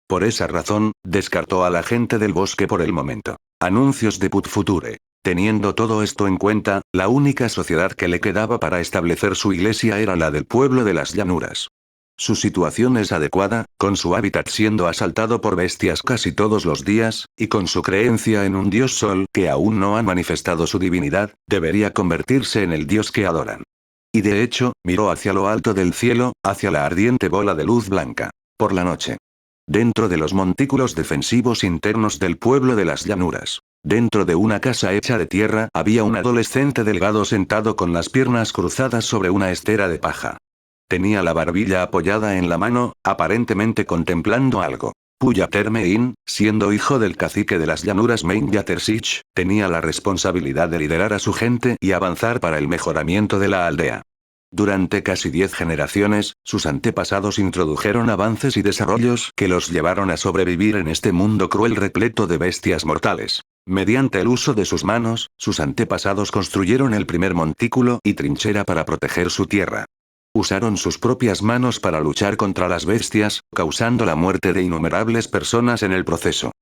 Por esa razón, descartó a la gente del bosque por el momento. Anuncios de Put Future. Teniendo todo esto en cuenta, la única sociedad que le quedaba para establecer su iglesia era la del pueblo de las llanuras. Su situación es adecuada, con su hábitat siendo asaltado por bestias casi todos los días, y con su creencia en un dios sol que aún no ha manifestado su divinidad, debería convertirse en el dios que adoran. Y de hecho, miró hacia lo alto del cielo, hacia la ardiente bola de luz blanca. Por la noche. Dentro de los montículos defensivos internos del pueblo de las llanuras. Dentro de una casa hecha de tierra había un adolescente delgado sentado con las piernas cruzadas sobre una estera de paja. Tenía la barbilla apoyada en la mano, aparentemente contemplando algo. Puya Termein, siendo hijo del cacique de las llanuras Mein Yatersich, tenía la responsabilidad de liderar a su gente y avanzar para el mejoramiento de la aldea. Durante casi 10 generaciones, sus antepasados introdujeron avances y desarrollos que los llevaron a sobrevivir en este mundo cruel repleto de bestias mortales. Mediante el uso de sus manos, sus antepasados construyeron el primer montículo y trinchera para proteger su tierra. Usaron sus propias manos para luchar contra las bestias, causando la muerte de innumerables personas en el proceso.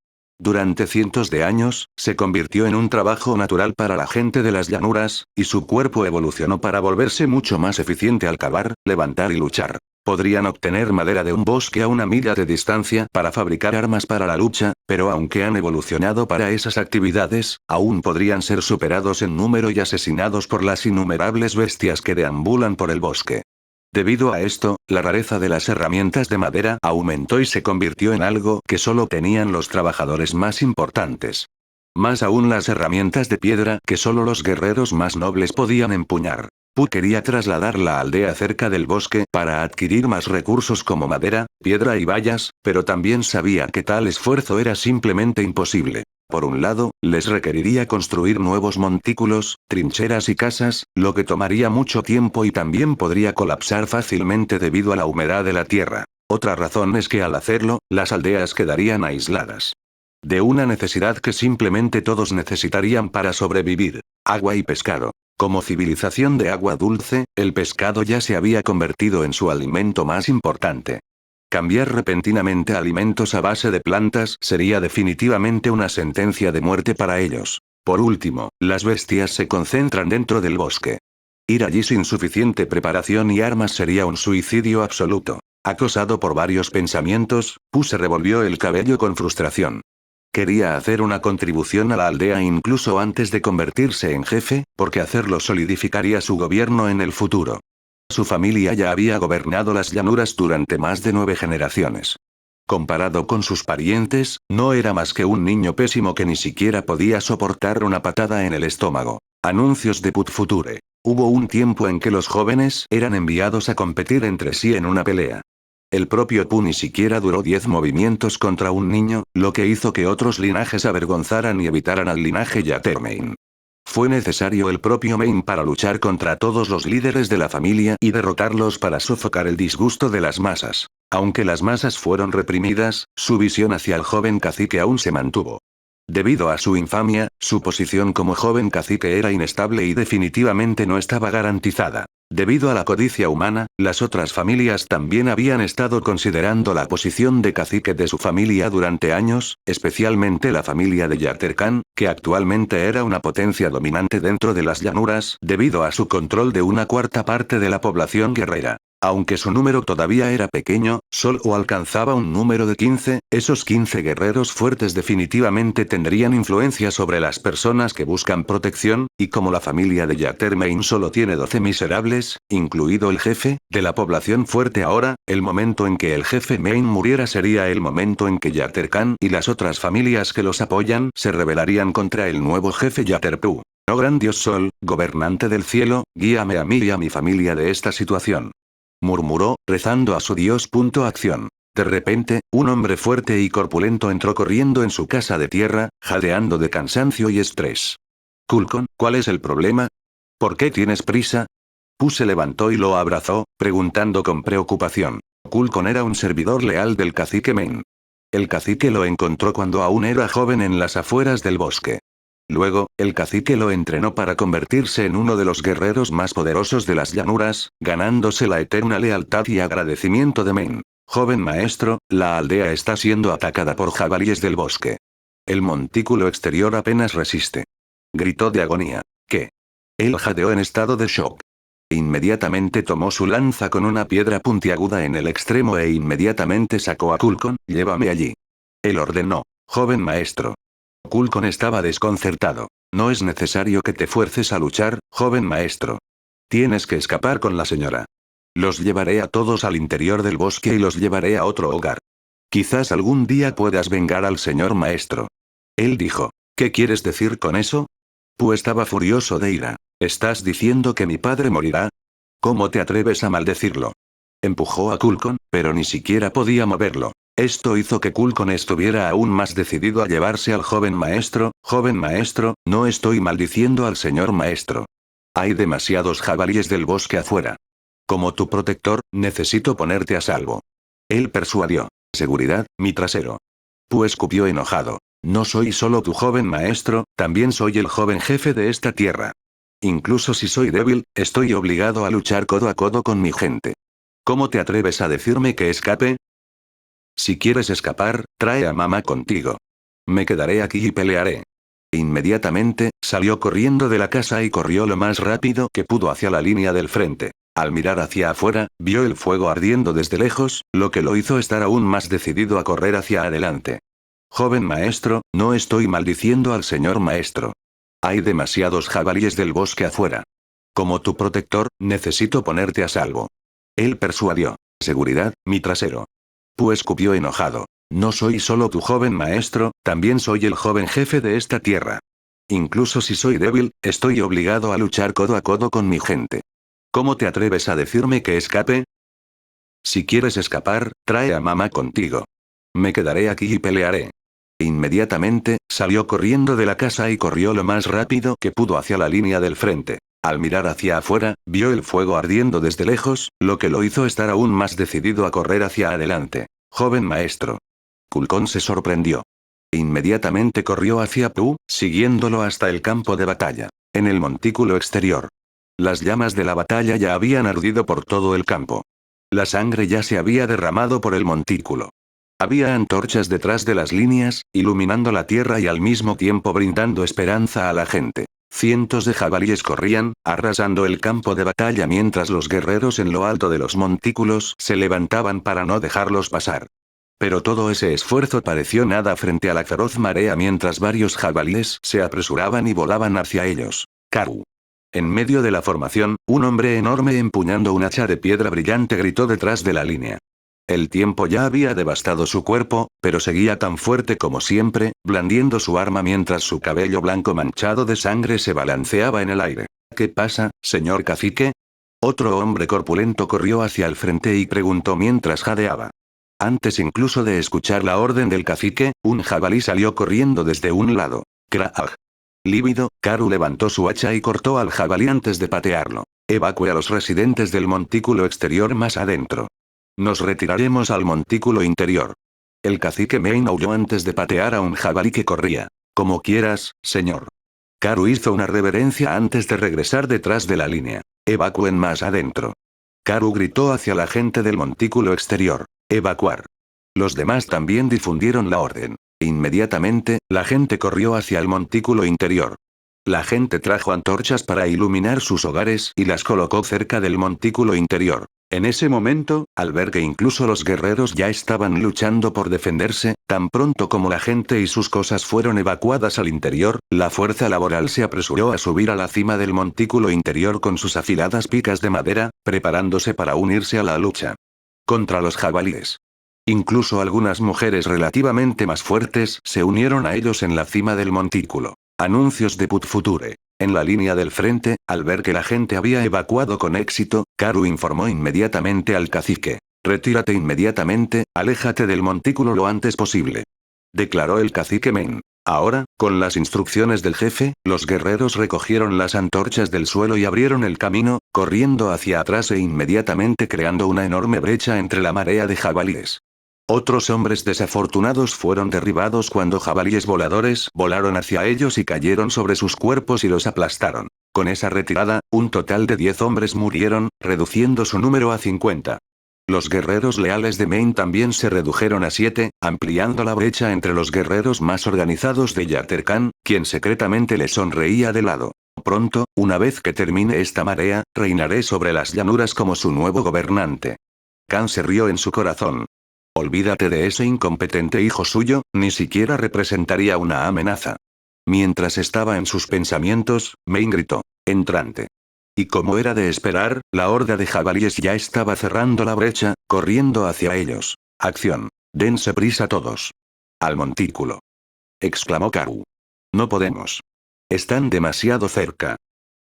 Durante cientos de años, se convirtió en un trabajo natural para la gente de las llanuras, y su cuerpo evolucionó para volverse mucho más eficiente al cavar, levantar y luchar. Podrían obtener madera de un bosque a 1 milla de distancia para fabricar armas para la lucha, pero aunque han evolucionado para esas actividades, aún podrían ser superados en número y asesinados por las innumerables bestias que deambulan por el bosque. Debido a esto, la rareza de las herramientas de madera aumentó y se convirtió en algo que solo tenían los trabajadores más importantes. Más aún las herramientas de piedra que solo los guerreros más nobles podían empuñar. Pu quería trasladar la aldea cerca del bosque para adquirir más recursos como madera, piedra y vallas, pero también sabía que tal esfuerzo era simplemente imposible. Por un lado, les requeriría construir nuevos montículos, trincheras y casas, lo que tomaría mucho tiempo y también podría colapsar fácilmente debido a la humedad de la tierra. Otra razón es que al hacerlo, las aldeas quedarían aisladas de una necesidad que simplemente todos necesitarían para sobrevivir: agua y pescado. Como civilización de agua dulce, el pescado ya se había convertido en su alimento más importante. Cambiar repentinamente a alimentos a base de plantas sería definitivamente una sentencia de muerte para ellos. Por último, las bestias se concentran dentro del bosque. Ir allí sin suficiente preparación y armas sería un suicidio absoluto. Acosado por varios pensamientos, Pu se revolvió el cabello con frustración. Quería hacer una contribución a la aldea incluso antes de convertirse en jefe, porque hacerlo solidificaría su gobierno en el futuro. Su familia ya había gobernado las llanuras durante más de 9 generaciones. Comparado con sus parientes, no era más que un niño pésimo que ni siquiera podía soportar una patada en el estómago. Anuncios de Put Future. Hubo un tiempo en que los jóvenes eran enviados a competir entre sí en una pelea. El propio Pu ni siquiera duró 10 movimientos contra un niño, lo que hizo que otros linajes avergonzaran y evitaran al linaje Yattermain. Fue necesario el propio Main para luchar contra todos los líderes de la familia y derrotarlos para sofocar el disgusto de las masas. Aunque las masas fueron reprimidas, su visión hacia el joven cacique aún se mantuvo. Debido a su infamia, su posición como joven cacique era inestable y definitivamente no estaba garantizada. Debido a la codicia humana, las otras familias también habían estado considerando la posición de cacique de su familia durante años, especialmente la familia de Yatterkan, que actualmente era una potencia dominante dentro de las llanuras, debido a su control de una cuarta parte de la población guerrera. Aunque su número todavía era pequeño, solo alcanzaba un número de 15, esos 15 guerreros fuertes definitivamente tendrían influencia sobre las personas que buscan protección, y como la familia de Yattermain solo tiene 12 miserables, incluido el jefe, de la población fuerte ahora, el momento en que el jefe Main muriera sería el momento en que Yatterkan y las otras familias que los apoyan se rebelarían contra el nuevo jefe Yatterpu. Oh gran Dios Sol, gobernante del cielo, guíame a mí y a mi familia de esta situación. Murmuró, rezando a su dios. Acción. De repente, un hombre fuerte y corpulento entró corriendo en su casa de tierra, jadeando de cansancio y estrés. Kulkon, ¿cuál es el problema? ¿Por qué tienes prisa? Pu se levantó y lo abrazó, preguntando con preocupación. Kulkon era un servidor leal del cacique Main. El cacique lo encontró cuando aún era joven en las afueras del bosque. Luego, el cacique lo entrenó para convertirse en uno de los guerreros más poderosos de las llanuras, ganándose la eterna lealtad y agradecimiento de Main. Joven maestro, la aldea está siendo atacada por jabalíes del bosque. El montículo exterior apenas resiste. Gritó de agonía. ¿Qué? Él jadeó en estado de shock. Inmediatamente tomó su lanza con una piedra puntiaguda en el extremo e inmediatamente sacó a Kulkon, llévame allí. Él ordenó. Joven maestro. Kulkon estaba desconcertado. No es necesario que te fuerces a luchar, joven maestro. Tienes que escapar con la señora. Los llevaré a todos al interior del bosque y los llevaré a otro hogar. Quizás algún día puedas vengar al señor maestro. Él dijo. ¿Qué quieres decir con eso? Pu estaba furioso de ira. ¿Estás diciendo que mi padre morirá? ¿Cómo te atreves a maldecirlo? Empujó a Kulkon, pero ni siquiera podía moverlo. Esto hizo que Kulkon estuviera aún más decidido a llevarse al joven maestro. Joven maestro, no estoy maldiciendo al señor maestro. Hay demasiados jabalíes del bosque afuera. Como tu protector, necesito ponerte a salvo. Él persuadió. Seguridad, mi trasero. Pu escupió enojado. No soy solo tu joven maestro, también soy el joven jefe de esta tierra. Incluso si soy débil, estoy obligado a luchar codo a codo con mi gente. ¿Cómo te atreves a decirme que escape? Si quieres escapar, trae a mamá contigo. Me quedaré aquí y pelearé. Inmediatamente, salió corriendo de la casa y corrió lo más rápido que pudo hacia la línea del frente. Al mirar hacia afuera, vio el fuego ardiendo desde lejos, lo que lo hizo estar aún más decidido a correr hacia adelante. Joven maestro, no estoy maldiciendo al señor maestro. Hay demasiados jabalíes del bosque afuera. Como tu protector, necesito ponerte a salvo. Él persuadió. Seguridad, mi trasero. Pu escupió enojado. No soy solo tu joven maestro, también soy el joven jefe de esta tierra. Incluso si soy débil, estoy obligado a luchar codo a codo con mi gente. ¿Cómo te atreves a decirme que escape? Si quieres escapar, trae a mamá contigo. Me quedaré aquí y pelearé. Inmediatamente, salió corriendo de la casa y corrió lo más rápido que pudo hacia la línea del frente. Al mirar hacia afuera, vio el fuego ardiendo desde lejos, lo que lo hizo estar aún más decidido a correr hacia adelante. Joven maestro. Kulkon se sorprendió. Inmediatamente corrió hacia Pu, siguiéndolo hasta el campo de batalla. En el montículo exterior. Las llamas de la batalla ya habían ardido por todo el campo. La sangre ya se había derramado por el montículo. Había antorchas detrás de las líneas, iluminando la tierra y al mismo tiempo brindando esperanza a la gente. Cientos de jabalíes corrían, arrasando el campo de batalla mientras los guerreros en lo alto de los montículos se levantaban para no dejarlos pasar. Pero todo ese esfuerzo pareció nada frente a la feroz marea mientras varios jabalíes se apresuraban y volaban hacia ellos. Karu. En medio de la formación, un hombre enorme empuñando un hacha de piedra brillante gritó detrás de la línea. El tiempo ya había devastado su cuerpo, pero seguía tan fuerte como siempre, blandiendo su arma mientras su cabello blanco manchado de sangre se balanceaba en el aire. ¿Qué pasa, señor cacique? Otro hombre corpulento corrió hacia el frente y preguntó mientras jadeaba. Antes incluso de escuchar la orden del cacique, un jabalí salió corriendo desde un lado. ¡Craag! Lívido, Karu levantó su hacha y cortó al jabalí antes de patearlo. Evacue a los residentes del montículo exterior más adentro. Nos retiraremos al montículo interior. El cacique Main aulló antes de patear a un jabalí que corría. Como quieras, señor. Karu hizo una reverencia antes de regresar detrás de la línea. Evacúen más adentro. Karu gritó hacia la gente del montículo exterior. Evacuar. Los demás también difundieron la orden. Inmediatamente, la gente corrió hacia el montículo interior. La gente trajo antorchas para iluminar sus hogares y las colocó cerca del montículo interior. En ese momento, al ver que incluso los guerreros ya estaban luchando por defenderse, tan pronto como la gente y sus cosas fueron evacuadas al interior, la fuerza laboral se apresuró a subir a la cima del montículo interior con sus afiladas picas de madera, preparándose para unirse a la lucha contra los jabalíes. Incluso algunas mujeres relativamente más fuertes se unieron a ellos en la cima del montículo. Anuncios de Put Future. En la línea del frente, al ver que la gente había evacuado con éxito, Karu informó inmediatamente al cacique. Retírate inmediatamente, aléjate del montículo lo antes posible. Declaró el cacique Men. Ahora, con las instrucciones del jefe, los guerreros recogieron las antorchas del suelo y abrieron el camino, corriendo hacia atrás e inmediatamente creando una enorme brecha entre la marea de jabalíes. Otros hombres desafortunados fueron derribados cuando jabalíes voladores volaron hacia ellos y cayeron sobre sus cuerpos y los aplastaron. Con esa retirada, un total de 10 hombres murieron, reduciendo su número a 50. Los guerreros leales de Main también se redujeron a 7, ampliando la brecha entre los guerreros más organizados de Yaterkan, quien secretamente le sonreía de lado. Pronto, una vez que termine esta marea, reinaré sobre las llanuras como su nuevo gobernante. Khan se rió en su corazón. Olvídate de ese incompetente hijo suyo, ni siquiera representaría una amenaza. Mientras estaba en sus pensamientos, Main gritó. Entrante. Y como era de esperar, la horda de jabalíes ya estaba cerrando la brecha, corriendo hacia ellos. Acción. Dense prisa todos. Al montículo. Exclamó Karu. No podemos. Están demasiado cerca.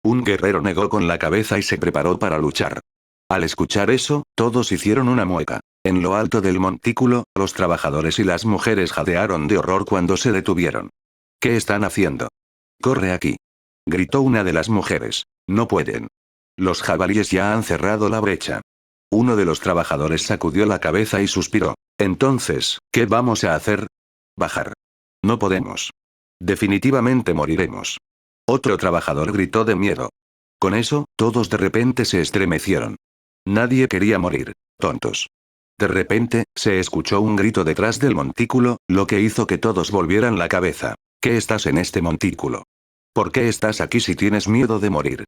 Un guerrero negó con la cabeza y se preparó para luchar. Al escuchar eso, todos hicieron una mueca. En lo alto del montículo, los trabajadores y las mujeres jadearon de horror cuando se detuvieron. ¿Qué están haciendo? Corre aquí. Gritó una de las mujeres. No pueden. Los jabalíes ya han cerrado la brecha. Uno de los trabajadores sacudió la cabeza y suspiró. Entonces, ¿qué vamos a hacer? Bajar. No podemos. Definitivamente moriremos. Otro trabajador gritó de miedo. Con eso, todos de repente se estremecieron. Nadie quería morir. Tontos. De repente, se escuchó un grito detrás del montículo, lo que hizo que todos volvieran la cabeza. ¿Qué estás en este montículo? ¿Por qué estás aquí si tienes miedo de morir?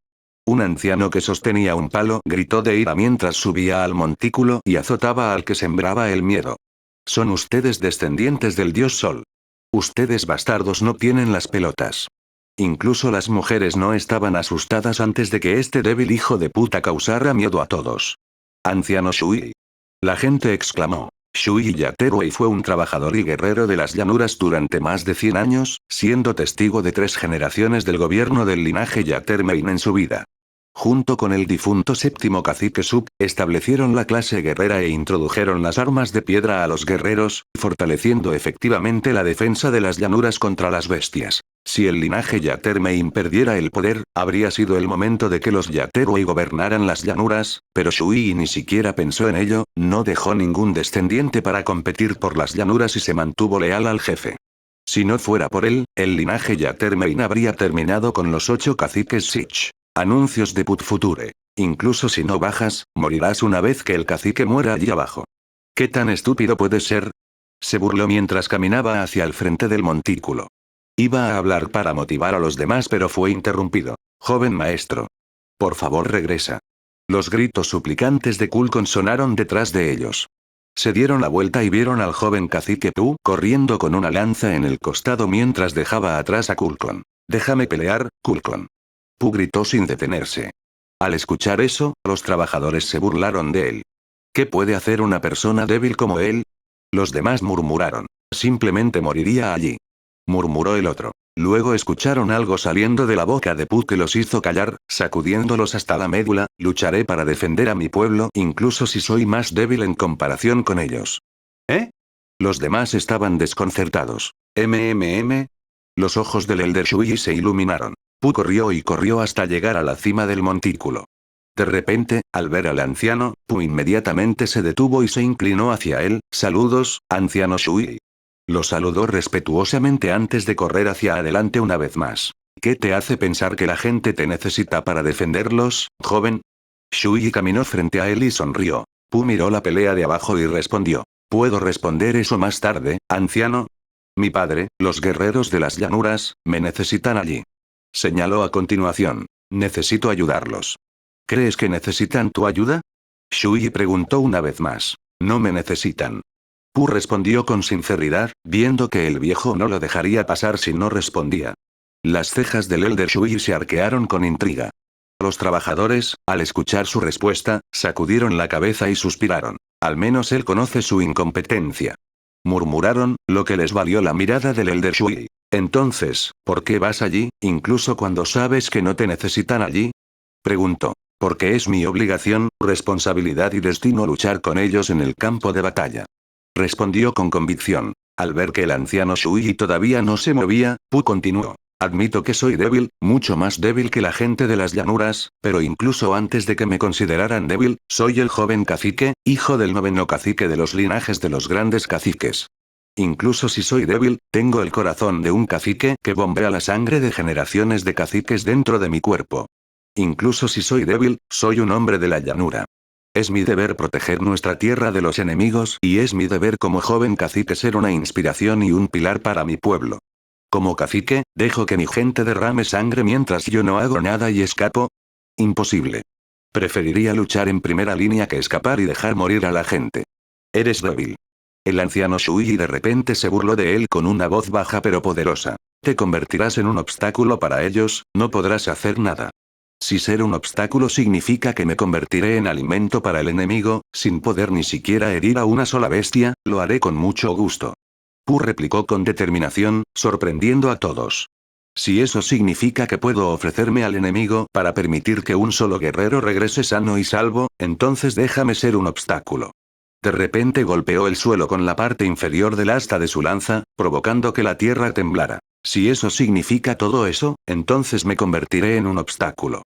Un anciano que sostenía un palo gritó de ira mientras subía al montículo y azotaba al que sembraba el miedo. Son ustedes descendientes del dios Sol. Ustedes bastardos no tienen las pelotas. Incluso las mujeres no estaban asustadas antes de que este débil hijo de puta causara miedo a todos. Anciano Shui. La gente exclamó. Shui Yaterwei fue un trabajador y guerrero de las llanuras durante más de 100 años, siendo testigo de 3 generaciones del gobierno del linaje Yatermein en su vida. Junto con el difunto séptimo cacique Sub, establecieron la clase guerrera e introdujeron las armas de piedra a los guerreros, fortaleciendo efectivamente la defensa de las llanuras contra las bestias. Si el linaje Yatermein perdiera el poder, habría sido el momento de que los Yaterwei gobernaran las llanuras, pero Shui ni siquiera pensó en ello, no dejó ningún descendiente para competir por las llanuras y se mantuvo leal al jefe. Si no fuera por él, el linaje Yatermein habría terminado con los 8 caciques Sich. Anuncios de Put Future. Incluso si no bajas, morirás una vez que el cacique muera allí abajo. ¿Qué tan estúpido puede ser? Se burló mientras caminaba hacia el frente del montículo. Iba a hablar para motivar a los demás pero fue interrumpido. Joven maestro. Por favor regresa. Los gritos suplicantes de Kulkon sonaron detrás de ellos. Se dieron la vuelta y vieron al joven cacique Tu corriendo con una lanza en el costado mientras dejaba atrás a Kulkon. Déjame pelear, Kulkon. Pu gritó sin detenerse. Al escuchar eso, los trabajadores se burlaron de él. ¿Qué puede hacer una persona débil como él? Los demás murmuraron. Simplemente moriría allí. Murmuró el otro. Luego escucharon algo saliendo de la boca de Pu que los hizo callar, sacudiéndolos hasta la médula. Lucharé para defender a mi pueblo, incluso si soy más débil en comparación con ellos. ¿Eh? Los demás estaban desconcertados. Los ojos del Elder Shui se iluminaron. Pu corrió y corrió hasta llegar a la cima del montículo. De repente, al ver al anciano, Pu inmediatamente se detuvo y se inclinó hacia él. Saludos, anciano Shui. Lo saludó respetuosamente antes de correr hacia adelante una vez más. ¿Qué te hace pensar que la gente te necesita para defenderlos, joven? Shui caminó frente a él y sonrió. Pu miró la pelea de abajo y respondió. ¿Puedo responder eso más tarde, anciano? Mi padre, los guerreros de las llanuras, me necesitan allí. Señaló a continuación. Necesito ayudarlos. ¿Crees que necesitan tu ayuda? Shui preguntó una vez más. No me necesitan. Pu respondió con sinceridad, viendo que el viejo no lo dejaría pasar si no respondía. Las cejas del Elder Shui se arquearon con intriga. Los trabajadores, al escuchar su respuesta, sacudieron la cabeza y suspiraron. Al menos él conoce su incompetencia. Murmuraron, lo que les valió la mirada del Elder Shui. Entonces, ¿por qué vas allí, incluso cuando sabes que no te necesitan allí? Preguntó. Porque es mi obligación, responsabilidad y destino luchar con ellos en el campo de batalla. Respondió con convicción. Al ver que el anciano Shui todavía no se movía, Pu continuó. Admito que soy débil, mucho más débil que la gente de las llanuras, pero incluso antes de que me consideraran débil, soy el joven cacique, hijo del 9º cacique de los linajes de los grandes caciques. Incluso si soy débil, tengo el corazón de un cacique que bombea la sangre de generaciones de caciques dentro de mi cuerpo. Incluso si soy débil, soy un hombre de la llanura. Es mi deber proteger nuestra tierra de los enemigos y es mi deber como joven cacique ser una inspiración y un pilar para mi pueblo. Como cacique, ¿dejo que mi gente derrame sangre mientras yo no hago nada y escapo? Imposible. Preferiría luchar en primera línea que escapar y dejar morir a la gente. Eres débil. El anciano Shui de repente se burló de él con una voz baja pero poderosa. Te convertirás en un obstáculo para ellos, no podrás hacer nada. Si ser un obstáculo significa que me convertiré en alimento para el enemigo, sin poder ni siquiera herir a una sola bestia, lo haré con mucho gusto. Pu replicó con determinación, sorprendiendo a todos. Si eso significa que puedo ofrecerme al enemigo para permitir que un solo guerrero regrese sano y salvo, entonces déjame ser un obstáculo. De repente golpeó el suelo con la parte inferior del asta de su lanza, provocando que la tierra temblara. Si eso significa todo eso, entonces me convertiré en un obstáculo.